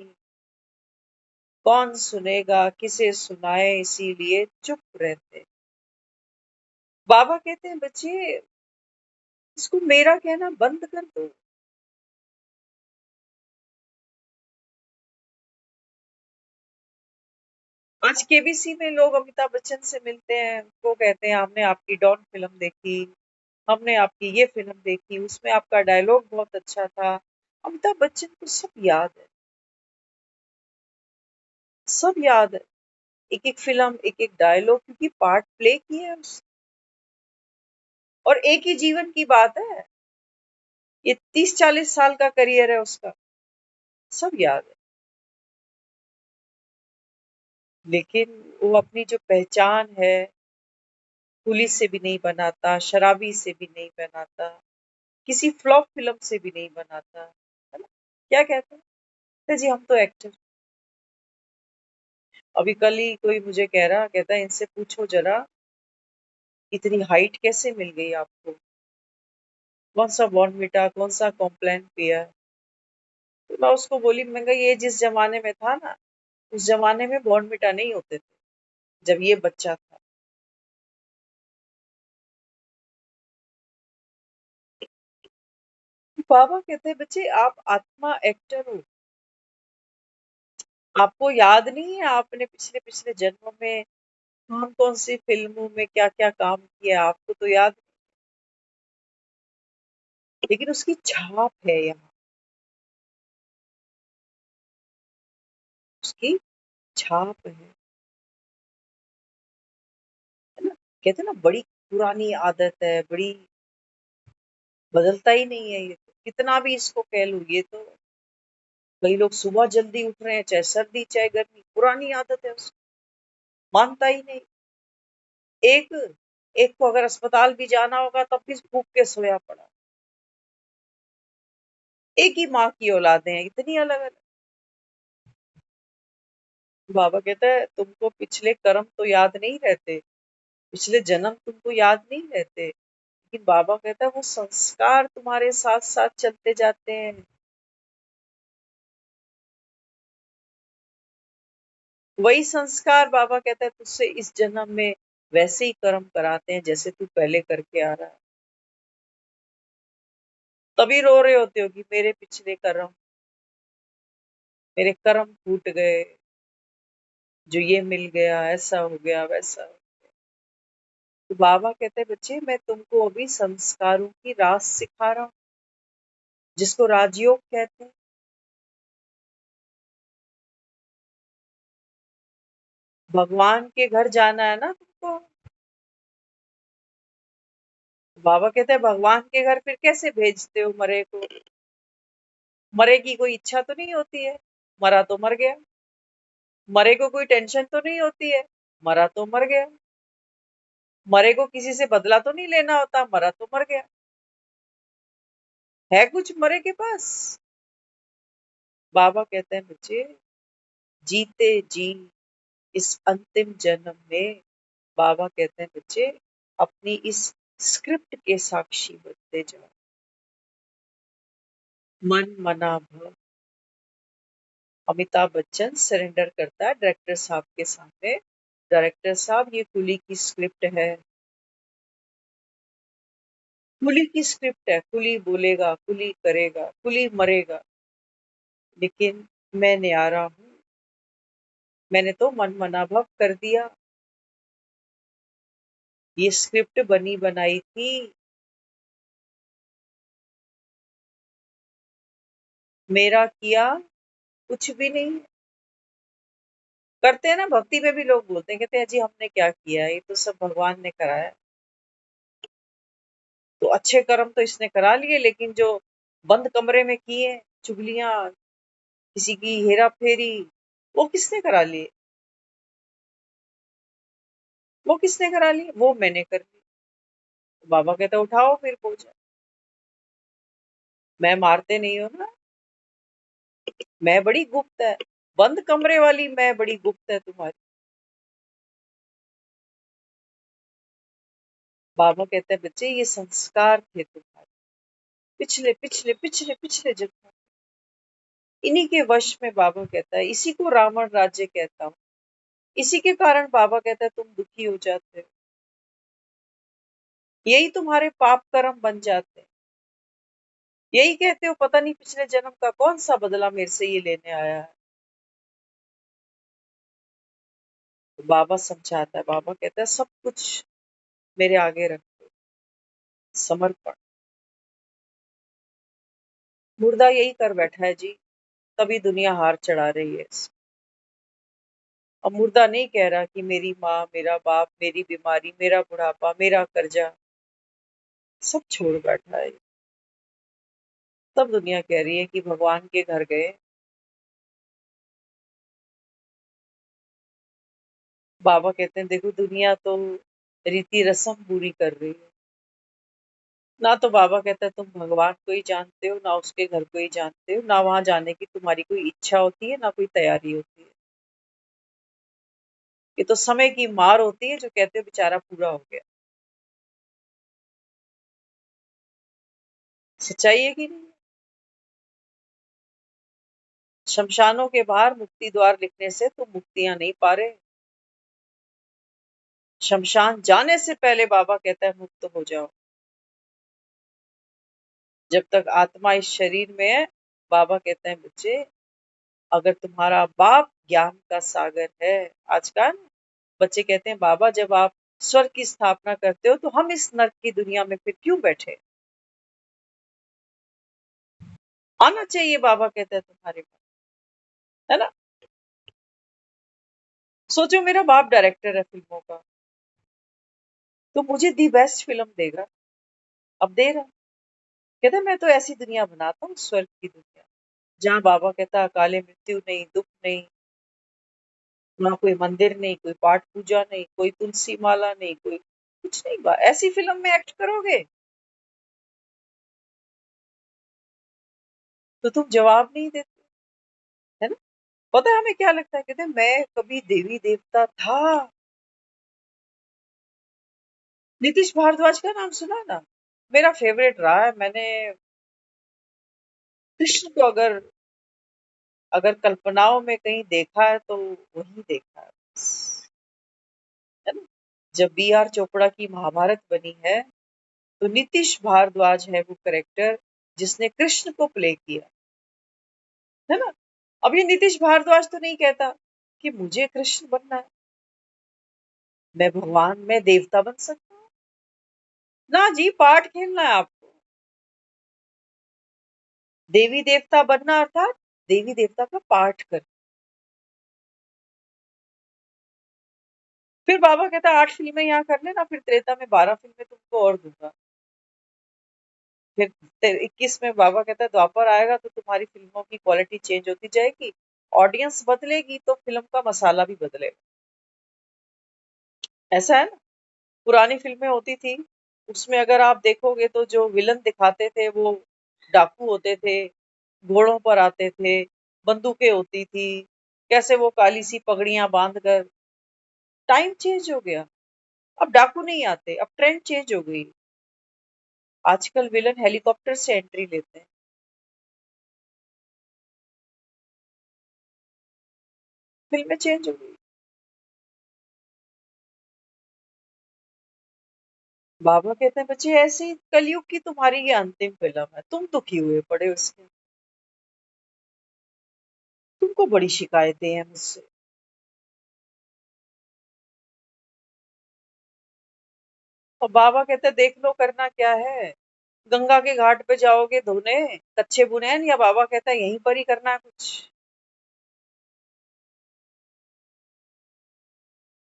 कौन सुनेगा, किसे सुनाए, इसीलिए चुप रहते। बाबा कहते हैं बच्चे, इसको मेरा कहना बंद कर दो। आज केबीसी में लोग अमिताभ बच्चन से मिलते हैं, वो कहते हैं हमने आपकी डॉन फिल्म देखी, हमने आपकी ये फिल्म देखी, उसमें आपका डायलॉग बहुत अच्छा था। अमिताभ बच्चन को सब याद है, सब याद है। एक एक फिल्म, एक एक डायलॉग, क्योंकि पार्ट प्ले किए हैं और एक ही जीवन की बात है। ये 30-40 साल का करियर है उसका, सब याद है। लेकिन वो अपनी जो पहचान है, पुलिस से भी नहीं बनाता, शराबी से भी नहीं बनाता, किसी फ्लॉप फिल्म से भी नहीं बनाता, है ना? क्या कहते हैं? कहते जी हम तो एक्टर। अभी कल ही कोई मुझे कह रहा, कहता है इनसे पूछो जरा इतनी हाइट कैसे मिल गई आपको? कौन सा बॉर्नविटा, कौन सा कॉम्प्लान पिया? तो मैं उसको बोली, मैं कहा ये जिस जमाने में था ना, उस जमाने में बॉर्नविटा नहीं होते थे, जब ये बच्चा था। बाबा कहते हैं बच्चे आप आत्मा एक्टर हो, आपको याद नहीं है आपने पिछले पिछले जन्मों में कौन कौन सी फिल्मों में क्या क्या काम किया, आपको तो याद, लेकिन उसकी छाप है यहाँ, उसकी छाप है ना? कहते हैं ना बड़ी पुरानी आदत है, बड़ी बदलता ही नहीं है ये तो, कितना भी इसको कह लूं ये तो। कई लोग सुबह जल्दी उठ रहे हैं, चाहे सर्दी चाहे गर्मी, पुरानी आदत है उसको, मानता ही नहीं। एक एक को अगर अस्पताल भी जाना होगा तब भी भूख के सोया पड़ा। एक ही माँ की औलादें हैं, इतनी अलग अलग। बाबा कहता है तुमको पिछले कर्म तो याद नहीं रहते, पिछले जन्म तुमको याद नहीं रहते, लेकिन बाबा कहता है वो संस्कार तुम्हारे साथ साथ चलते जाते हैं। वही संस्कार बाबा कहता है तुझसे इस जन्म में वैसे ही कर्म कराते हैं जैसे तू पहले करके आ रहा है। तभी रो रहे होते हो कि मेरे पिछले कर्म, मेरे कर्म फूट गए, जो ये मिल गया, ऐसा हो गया, वैसा हो गया। तो बाबा कहते हैं बच्चे मैं तुमको अभी संस्कारों की रास सिखा रहा हूँ, जिसको राजयोग कहते हैं। भगवान के घर जाना है ना तुमको। बाबा कहते हैं भगवान के घर फिर कैसे भेजते हो मरे को? मरे की कोई इच्छा तो नहीं होती है, मरा तो मर गया। मरे को कोई टेंशन तो नहीं होती है, मरा तो मर गया। मरे को किसी से बदला तो नहीं लेना होता, मरा तो मर गया। है कुछ मरे के पास? बाबा कहते हैं बच्चे जीते जी इस अंतिम जन्म में, बाबा कहते हैं बच्चे अपनी इस स्क्रिप्ट के साक्षी बनते जाओ। मन मना भव। अमिताभ बच्चन सरेंडर करता है डायरेक्टर साहब के सामने, डायरेक्टर साहब ये कुली की स्क्रिप्ट है, कुली की स्क्रिप्ट है, कुली बोलेगा, कुली करेगा, कुली मरेगा, लेकिन मैं न्यारा हूँ, मैंने तो मन मना भव कर दिया। ये स्क्रिप्ट बनी बनाई थी, मेरा किया कुछ भी नहीं। करते हैं ना भक्ति में भी लोग बोलते हैं, कहते हैं जी हमने क्या किया, ये तो सब भगवान ने कराया। तो अच्छे कर्म तो इसने करा लिए, लेकिन जो बंद कमरे में किए चुगलियां, किसी की हेरा फेरी, वो किसने करा लिए? वो किसने करा लिए? वो मैंने कर ली। तो बाबा कहता उठाओ फिर पूजा। मैं मारते नहीं हो ना, मैं बड़ी गुप्त है, बंद कमरे वाली मैं बड़ी गुप्त है तुम्हारी। बाबा कहते हैं बच्चे ये संस्कार थे तुम्हारे, पिछले पिछले पिछले पिछले जन्म, इन्हीं के वश में बाबा कहता है, इसी को रावण राज्य कहता हूँ, इसी के कारण बाबा कहता है तुम दुखी हो जाते हो, यही तुम्हारे पाप कर्म बन जाते हैं, यही कहते हो पता नहीं पिछले जन्म का कौन सा बदला मेरे से ये लेने आया है। तो बाबा समझाता है, बाबा कहता है सब कुछ मेरे आगे रख दो, समर्पण। मुर्दा यही कर बैठा है जी, तभी दुनिया हार चढ़ा रही है। अब मुर्दा नहीं कह रहा कि मेरी माँ, मेरा बाप, मेरी बीमारी, मेरा बुढ़ापा, मेरा कर्जा, सब छोड़ बैठा है। तब दुनिया कह रही है कि भगवान के घर गए। बाबा कहते हैं देखो दुनिया तो रीति रस्म पूरी कर रही हो। ना तो बाबा कहता है तुम भगवान को ही जानते हो, ना उसके घर को ही जानते हो, ना वहां जाने की तुम्हारी कोई इच्छा होती है, ना कोई तैयारी होती है। ये तो समय की मार होती है जो कहते हो बेचारा पूरा हो गया। सच्चाई है कि नहीं? शमशानों के बाहर मुक्ति द्वार लिखने से तुम मुक्तियां नहीं पा रहे। शमशान जाने से पहले बाबा कहता है मुक्त हो जाओ। जब तक आत्मा इस शरीर में है, बाबा कहते हैं बच्चे, अगर तुम्हारा बाप ज्ञान का सागर है। आज का बच्चे कहते हैं बाबा जब आप स्वर्ग की स्थापना करते हो तो हम इस नर्क की दुनिया में फिर क्यों बैठे? आना चाहिए, बाबा कहते हैं तुम्हारे पास, है ना? सोचो मेरा बाप डायरेक्टर है फिल्मों का, तो मुझे दी बेस्ट फिल्म देगा। अब दे रहा, कहता मैं तो ऐसी दुनिया बनाता हूँ, स्वर्ग की दुनिया, जहाँ बाबा कहता अकाले मृत्यु नहीं, दुख नहीं, ना कोई मंदिर नहीं, कोई पाठ पूजा नहीं, कोई तुलसी माला नहीं, कोई कुछ नहीं। ऐसी फिल्म में एक्ट करोगे तो तुम जवाब नहीं देते, है ना? पता है हमें क्या लगता है, कहते हैं मैं कभी देवी देवता था। नीतीश भारद्वाज का नाम सुना है ना? मेरा फेवरेट रहा है। मैंने कृष्ण को अगर अगर कल्पनाओं में कहीं देखा है तो वही देखा है, है ना? जब बी आर चोपड़ा की महाभारत बनी है तो नीतीश भारद्वाज है वो करेक्टर जिसने कृष्ण को प्ले किया, है ना? अब ये नीतीश भारद्वाज तो नहीं कहता कि मुझे कृष्ण बनना है, मैं भगवान, मैं देवता बन सकता हूँ। ना जी, पार्ट खेलना है आपको। देवी देवता बनना अर्थात देवी देवता का पार्ट कर। फिर बाबा कहता है 8 फिल्में यहाँ कर लेना, फिर त्रेता में 12 फिल्में तुमको और दूंगा। फिर 21 में बाबा कहता है द्वापर आएगा तो तुम्हारी फिल्मों की क्वालिटी चेंज होती जाएगी, ऑडियंस बदलेगी तो फिल्म का मसाला भी बदलेगा। ऐसा है ना? पुरानी फिल्में होती थी, उसमें अगर आप देखोगे तो जो विलन दिखाते थे वो डाकू होते थे, घोड़ों पर आते थे, बंदूकें होती थी, कैसे वो काली सी पगड़ियां बांध कर। टाइम चेंज हो गया, अब डाकू नहीं आते, अब ट्रेंड चेंज हो गई। आजकल विलन हेलीकॉप्टर से एंट्री लेते हैं। फिल्में चेंज हो गई। बाबा कहते हैं बच्चे ऐसे ही कलयुग की तुम्हारी ये अंतिम फिल्म है, तुम दुखी हुए पड़े उसके, तुमको बड़ी शिकायतें हैं मुझसे। और बाबा कहते हैं देख लो करना क्या है, गंगा के घाट पे जाओगे धोने कच्चे बुनैन, या बाबा कहता है यहीं पर ही करना है कुछ।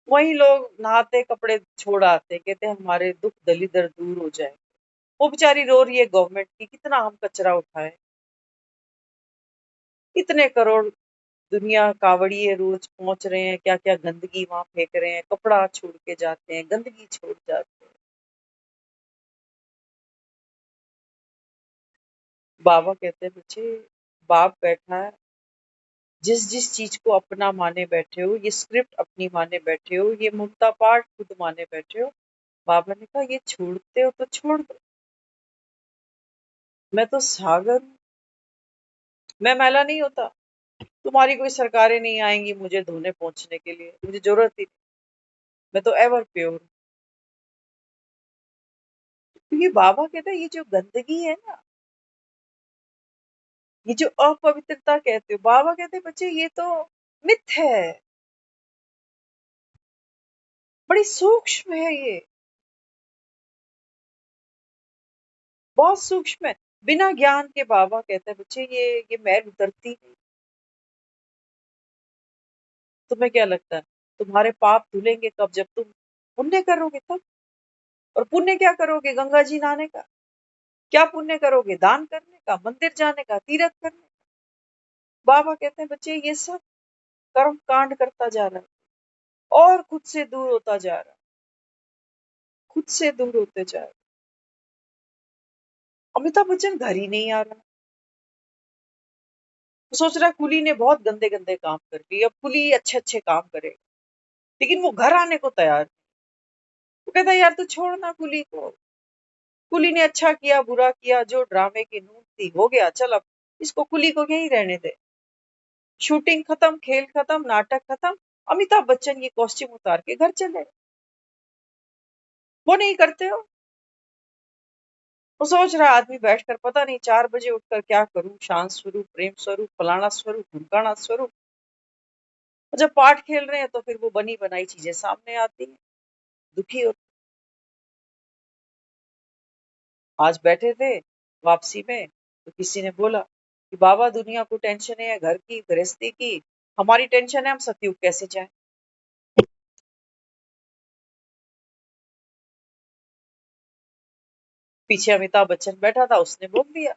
वही लोग नहाते कपड़े छोड़ आते, कहते हैं हमारे दुख दलिदर दूर हो जाए। वो बेचारी रो रही है गवर्नमेंट की, कितना हम कचरा उठाए, इतने करोड़ दुनिया कावड़िए रोज पहुंच रहे हैं, क्या क्या गंदगी वहां फेंक रहे हैं, कपड़ा छोड़ के जाते हैं, गंदगी छोड़ जाते हैं। बाबा कहते हैं बच्चे, बाप बैठा है, जिस जिस चीज को अपना माने बैठे हो, ये स्क्रिप्ट अपनी माने बैठे हो, ये मुक्ता पाठ खुद माने बैठे हो। बाबा ने कहा ये छोड़ते हो तो छोड़ दो, मैं तो सागर हूं, मैं मैला नहीं होता, तुम्हारी कोई सरकारें नहीं आएंगी मुझे धोने पहुंचने के लिए, मुझे जरूरत ही नहीं, मैं तो एवर प्योर। तो ये बाबा कहता है ये जो गंदगी है ना, ये जो अपवित्रता कहते हो, बाबा कहते हैं बच्चे ये तो मिथ है, बड़ी सूक्ष्म है ये, बहुत सूक्ष्म है। बिना ज्ञान के बाबा कहते हैं बच्चे ये मैल उतरती नहीं। तुम्हें क्या लगता है तुम्हारे पाप धुलेंगे कब? जब तुम पुण्य करोगे तब। और पुण्य क्या करोगे? गंगा जी नहाने का। क्या पुण्य करोगे? दान करने का, मंदिर जाने का, तीर्थ करने का। बाबा कहते हैं बच्चे ये सब कर्म कांड करता जा रहा है और खुद से दूर होता जा रहा है। खुद से दूर होते जा रहे। अमिताभ बच्चन घर ही नहीं आ रहा। वो सोच रहा है कुली ने बहुत गंदे गंदे काम कर दिए, अब कुली अच्छे अच्छे काम करेगा, लेकिन वो घर आने को तैयार नहीं। वो कहता है यार तू छोड़ ना कुली को, कुली ने अच्छा किया बुरा किया, जो ड्रामे की नून थी हो गया, चल अब इसको कुली को यहीं रहने दे। शूटिंग खत्म, खेल खत्म, नाटक खत्म, अमिताभ बच्चन ये कॉस्ट्यूम उतार के घर चले। वो नहीं करते हो। वो सोच रहा आदमी बैठकर पता नहीं 4 बजे उठकर क्या करूं, शांत स्वरूप, प्रेम स्वरूप, फलाना स्वरूप, ढुमकाना स्वरूप। जब पाठ खेल रहे हैं तो फिर वो बनी बनाई चीजें सामने आती हैं, दुखी होते। आज बैठे थे वापसी में तो किसी ने बोला कि बाबा दुनिया को टेंशन है घर की गृहस्थी की, हमारी टेंशन है हम सतयुग कैसे जाएं। पीछे अमिताभ बच्चन बैठा था, उसने बोल दिया।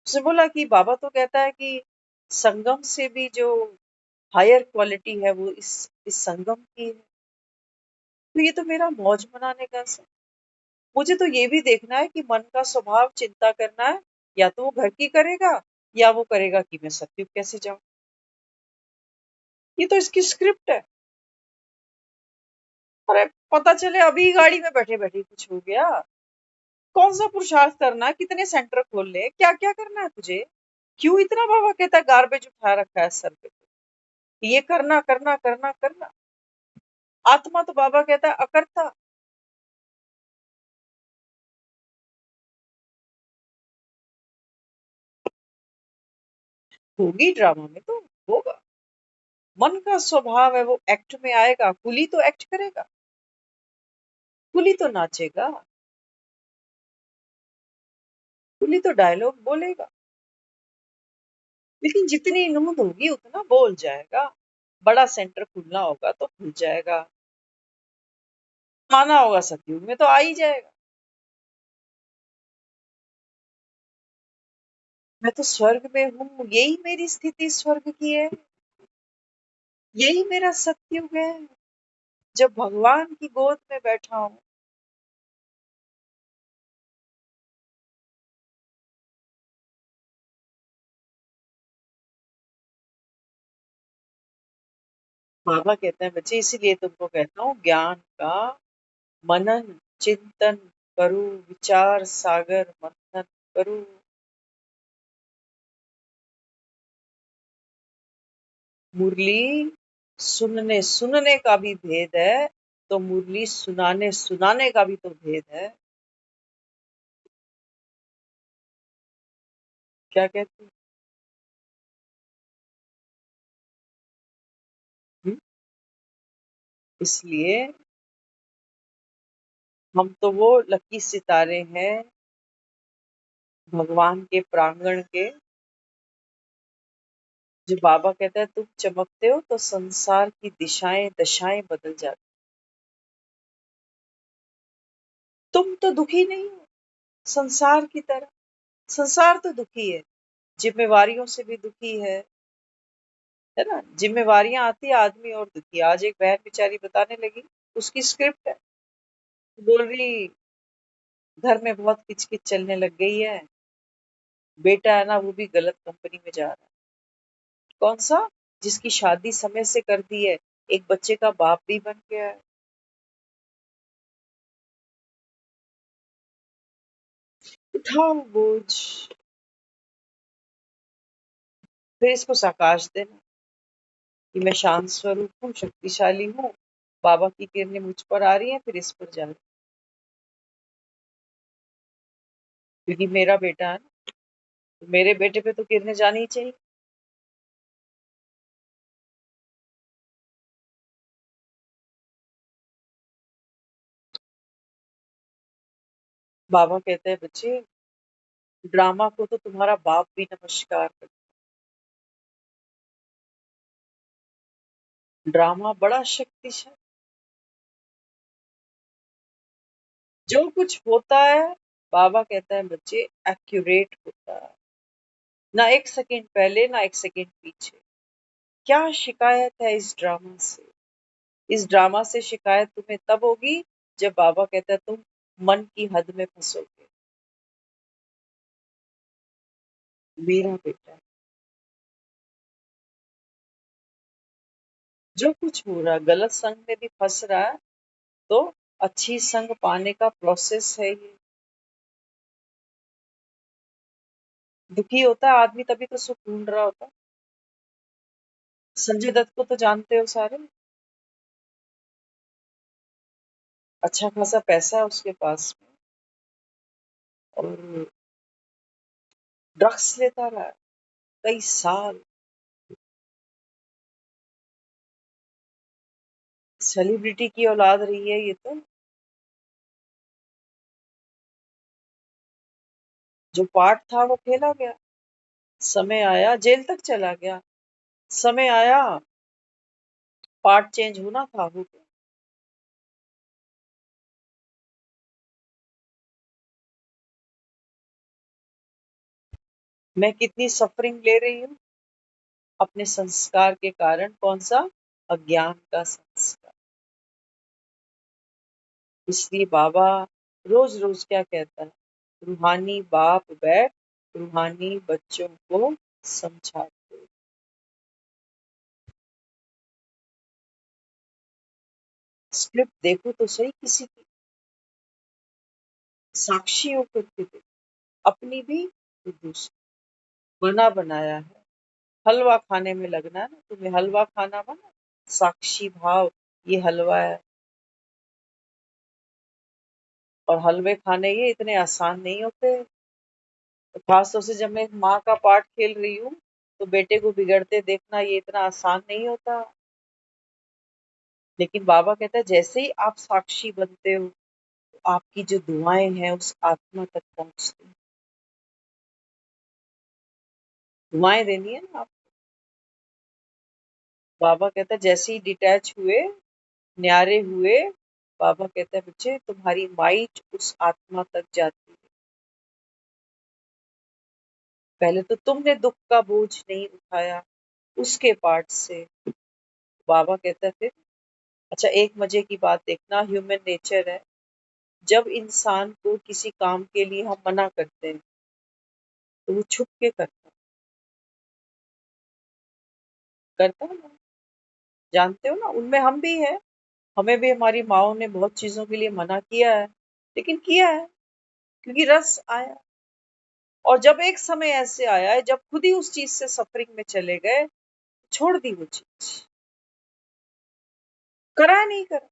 उसने बोला कि बाबा तो कहता है कि संगम से भी जो हायर क्वालिटी है वो इस संगम की है। तो ये तो मेरा मौज मनाने का समय। मुझे तो ये भी देखना है कि मन का स्वभाव चिंता करना है, या तो वो घर की करेगा या वो करेगा कि मैं सतयुग कैसे जाऊं। ये तो इसकी स्क्रिप्ट है। अरे पता चले अभी गाड़ी में बैठे बैठे कुछ हो गया। कौन सा पुरुषार्थ करना है, कितने सेंटर खोल ले, क्या क्या करना है तुझे। क्यों इतना बाबा कहता है गार्बेज उठा रखा है सर पे, ये करना करना करना करना। आत्मा तो बाबा कहता है अकर्ता। होगी ड्रामा में तो होगा। मन का स्वभाव है वो एक्ट में आएगा, कुली तो एक्ट करेगा, कुली तो नाचेगा, कुली तो डायलॉग बोलेगा। लेकिन जितनी नूंद होगी उतना बोल जाएगा। बड़ा सेंटर खुलना होगा तो खुल जाएगा, आना होगा सतयुग में तो आ ही जाएगा। मैं तो स्वर्ग में हूँ, यही मेरी स्थिति स्वर्ग की है, यही मेरा सतयुग है, जब भगवान की गोद में बैठा हूँ। बाबा कहते हैं बच्चे, इसीलिए तुमको कहता हूँ ज्ञान का मनन चिंतन करो, विचार सागर मंथन करो। मुरली सुनने सुनने का भी भेद है, तो मुरली सुनाने सुनाने का भी तो भेद है। क्या कहते हैं। हम्म? इसलिए हम तो वो लकी सितारे हैं भगवान के प्रांगण के, जो बाबा कहता है तुम चमकते हो तो संसार की दिशाएं दशाएं बदल जाती। तुम तो दुखी नहीं हो संसार की तरह। संसार तो दुखी है, जिम्मेवारियों से भी दुखी है ना। जिम्मेवारियां आती है आदमी और दुखी। आज एक बहन बेचारी बताने लगी, उसकी स्क्रिप्ट है, बोल रही घर में बहुत किचकिच चलने लग गई है, बेटा है ना वो भी गलत कंपनी में जा रहा है। कौन सा, जिसकी शादी समय से कर दी है, एक बच्चे का बाप भी बन गया है। उठाओ बोझ, फिर इसको साकाश देना कि मैं शांत स्वरूप हूँ, शक्तिशाली हूँ, बाबा की किरणें मुझ पर आ रही हैं, फिर इस पर जाना, क्योंकि मेरा बेटा है ना, तो मेरे बेटे पे तो किरणें जानी ही चाहिए। बाबा कहते हैं बच्चे, ड्रामा को तो तुम्हारा बाप भी नमस्कार करता है। ड्रामा बड़ा शक्तिशाली, जो कुछ होता है बाबा कहता है बच्चे एक्यूरेट होता है, ना एक सेकंड पहले ना एक सेकंड पीछे। क्या शिकायत है इस ड्रामा से। इस ड्रामा से शिकायत तुम्हें तब होगी जब बाबा कहता है तुम मन की हद में फंसोगे, मेरा बेटा जो कुछ हो रहा है गलत संग में भी फंस रहा है, तो अच्छी संग पाने का प्रोसेस है ये। दुखी होता है आदमी तभी तो सुख ढूंढ रहा होता है। संजय दत्त को तो जानते हो सारे, अच्छा खासा पैसा है उसके पास में, और ड्रग्स लेता रहा है कई साल। सेलिब्रिटी की औलाद रही है ये तो। जो पार्ट था वो खेला गया, समय आया जेल तक चला गया, समय आया पार्ट चेंज होना था, हो गया। मैं कितनी सफरिंग ले रही हूँ अपने संस्कार के कारण, कौन सा, अज्ञान का संस्कार। इसलिए बाबा रोज रोज क्या कहता है, रूहानी बाप बैठ रूहानी बच्चों को समझाते। स्क्रिप्ट देखो तो सही किसी की, साक्षी होकर के देखो, अपनी भी तो दूसरी। बना बनाया है, हलवा खाने में लगना है ना, तुम्हें हलवा खाना बना, साक्षी भाव, ये हलवा है। और हलवे खाने ये इतने आसान नहीं होते। तो खास तौर से जब मैं एक माँ का पार्ट खेल रही हूँ, तो बेटे को बिगड़ते देखना ये इतना आसान नहीं होता। लेकिन बाबा कहता है जैसे ही आप साक्षी बनते हो, तो आपकी जो दुआएं हैं उस आत्मा तक पहुंचती हैं। दुआएं देनी है ना आप। बाबा कहता है जैसे ही डिटैच हुए, न्यारे हुए, बाबा कहता है बच्चे तुम्हारी माइट उस आत्मा तक जाती है। पहले तो तुमने दुख का बोझ नहीं उठाया, उसके पार्ट से। बाबा कहता है फिर, अच्छा एक मजे की बात देखना, ह्यूमन नेचर है, जब इंसान को किसी काम के लिए हम मना करते हैं, तो वो छुप के करता है ना। जानते हो ना, उनमें हम भी है। हमें भी हमारी माओ ने बहुत चीजों के लिए मना किया है, लेकिन किया है क्योंकि रस आया। और जब एक समय ऐसे आया है जब खुद ही उस चीज से सफरिंग में चले गए, छोड़ दी वो चीज, करा नहीं करा।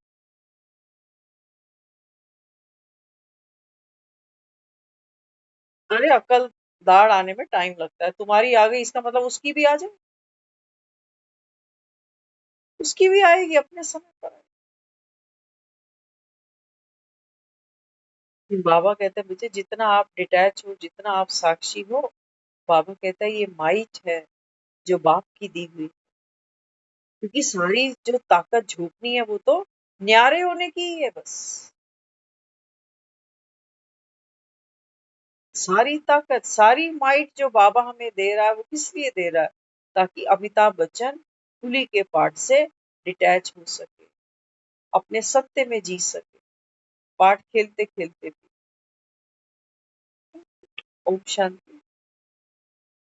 अरे अकल दाढ़ आने में टाइम लगता है, तुम्हारी आ गई इसका मतलब उसकी भी आ जाए, उसकी भी आएगी अपने समय पर। बाबा कहते हैं मुझे जितना आप डिटैच हो, जितना आप साक्षी हो, बाबा कहता है ये माइट है जो बाप की दी हुई। क्योंकि सारी जो ताकत झोंकनी है वो तो न्यारे होने की ही है बस। सारी ताकत, सारी माइट जो बाबा हमें दे रहा है वो किस लिए दे रहा है, ताकि अमिताभ बच्चन कुली के पार्ट से डिटैच हो सके, अपने सत्य में जी सके, पार्ट खेलते खेलते भी। ओम शांति।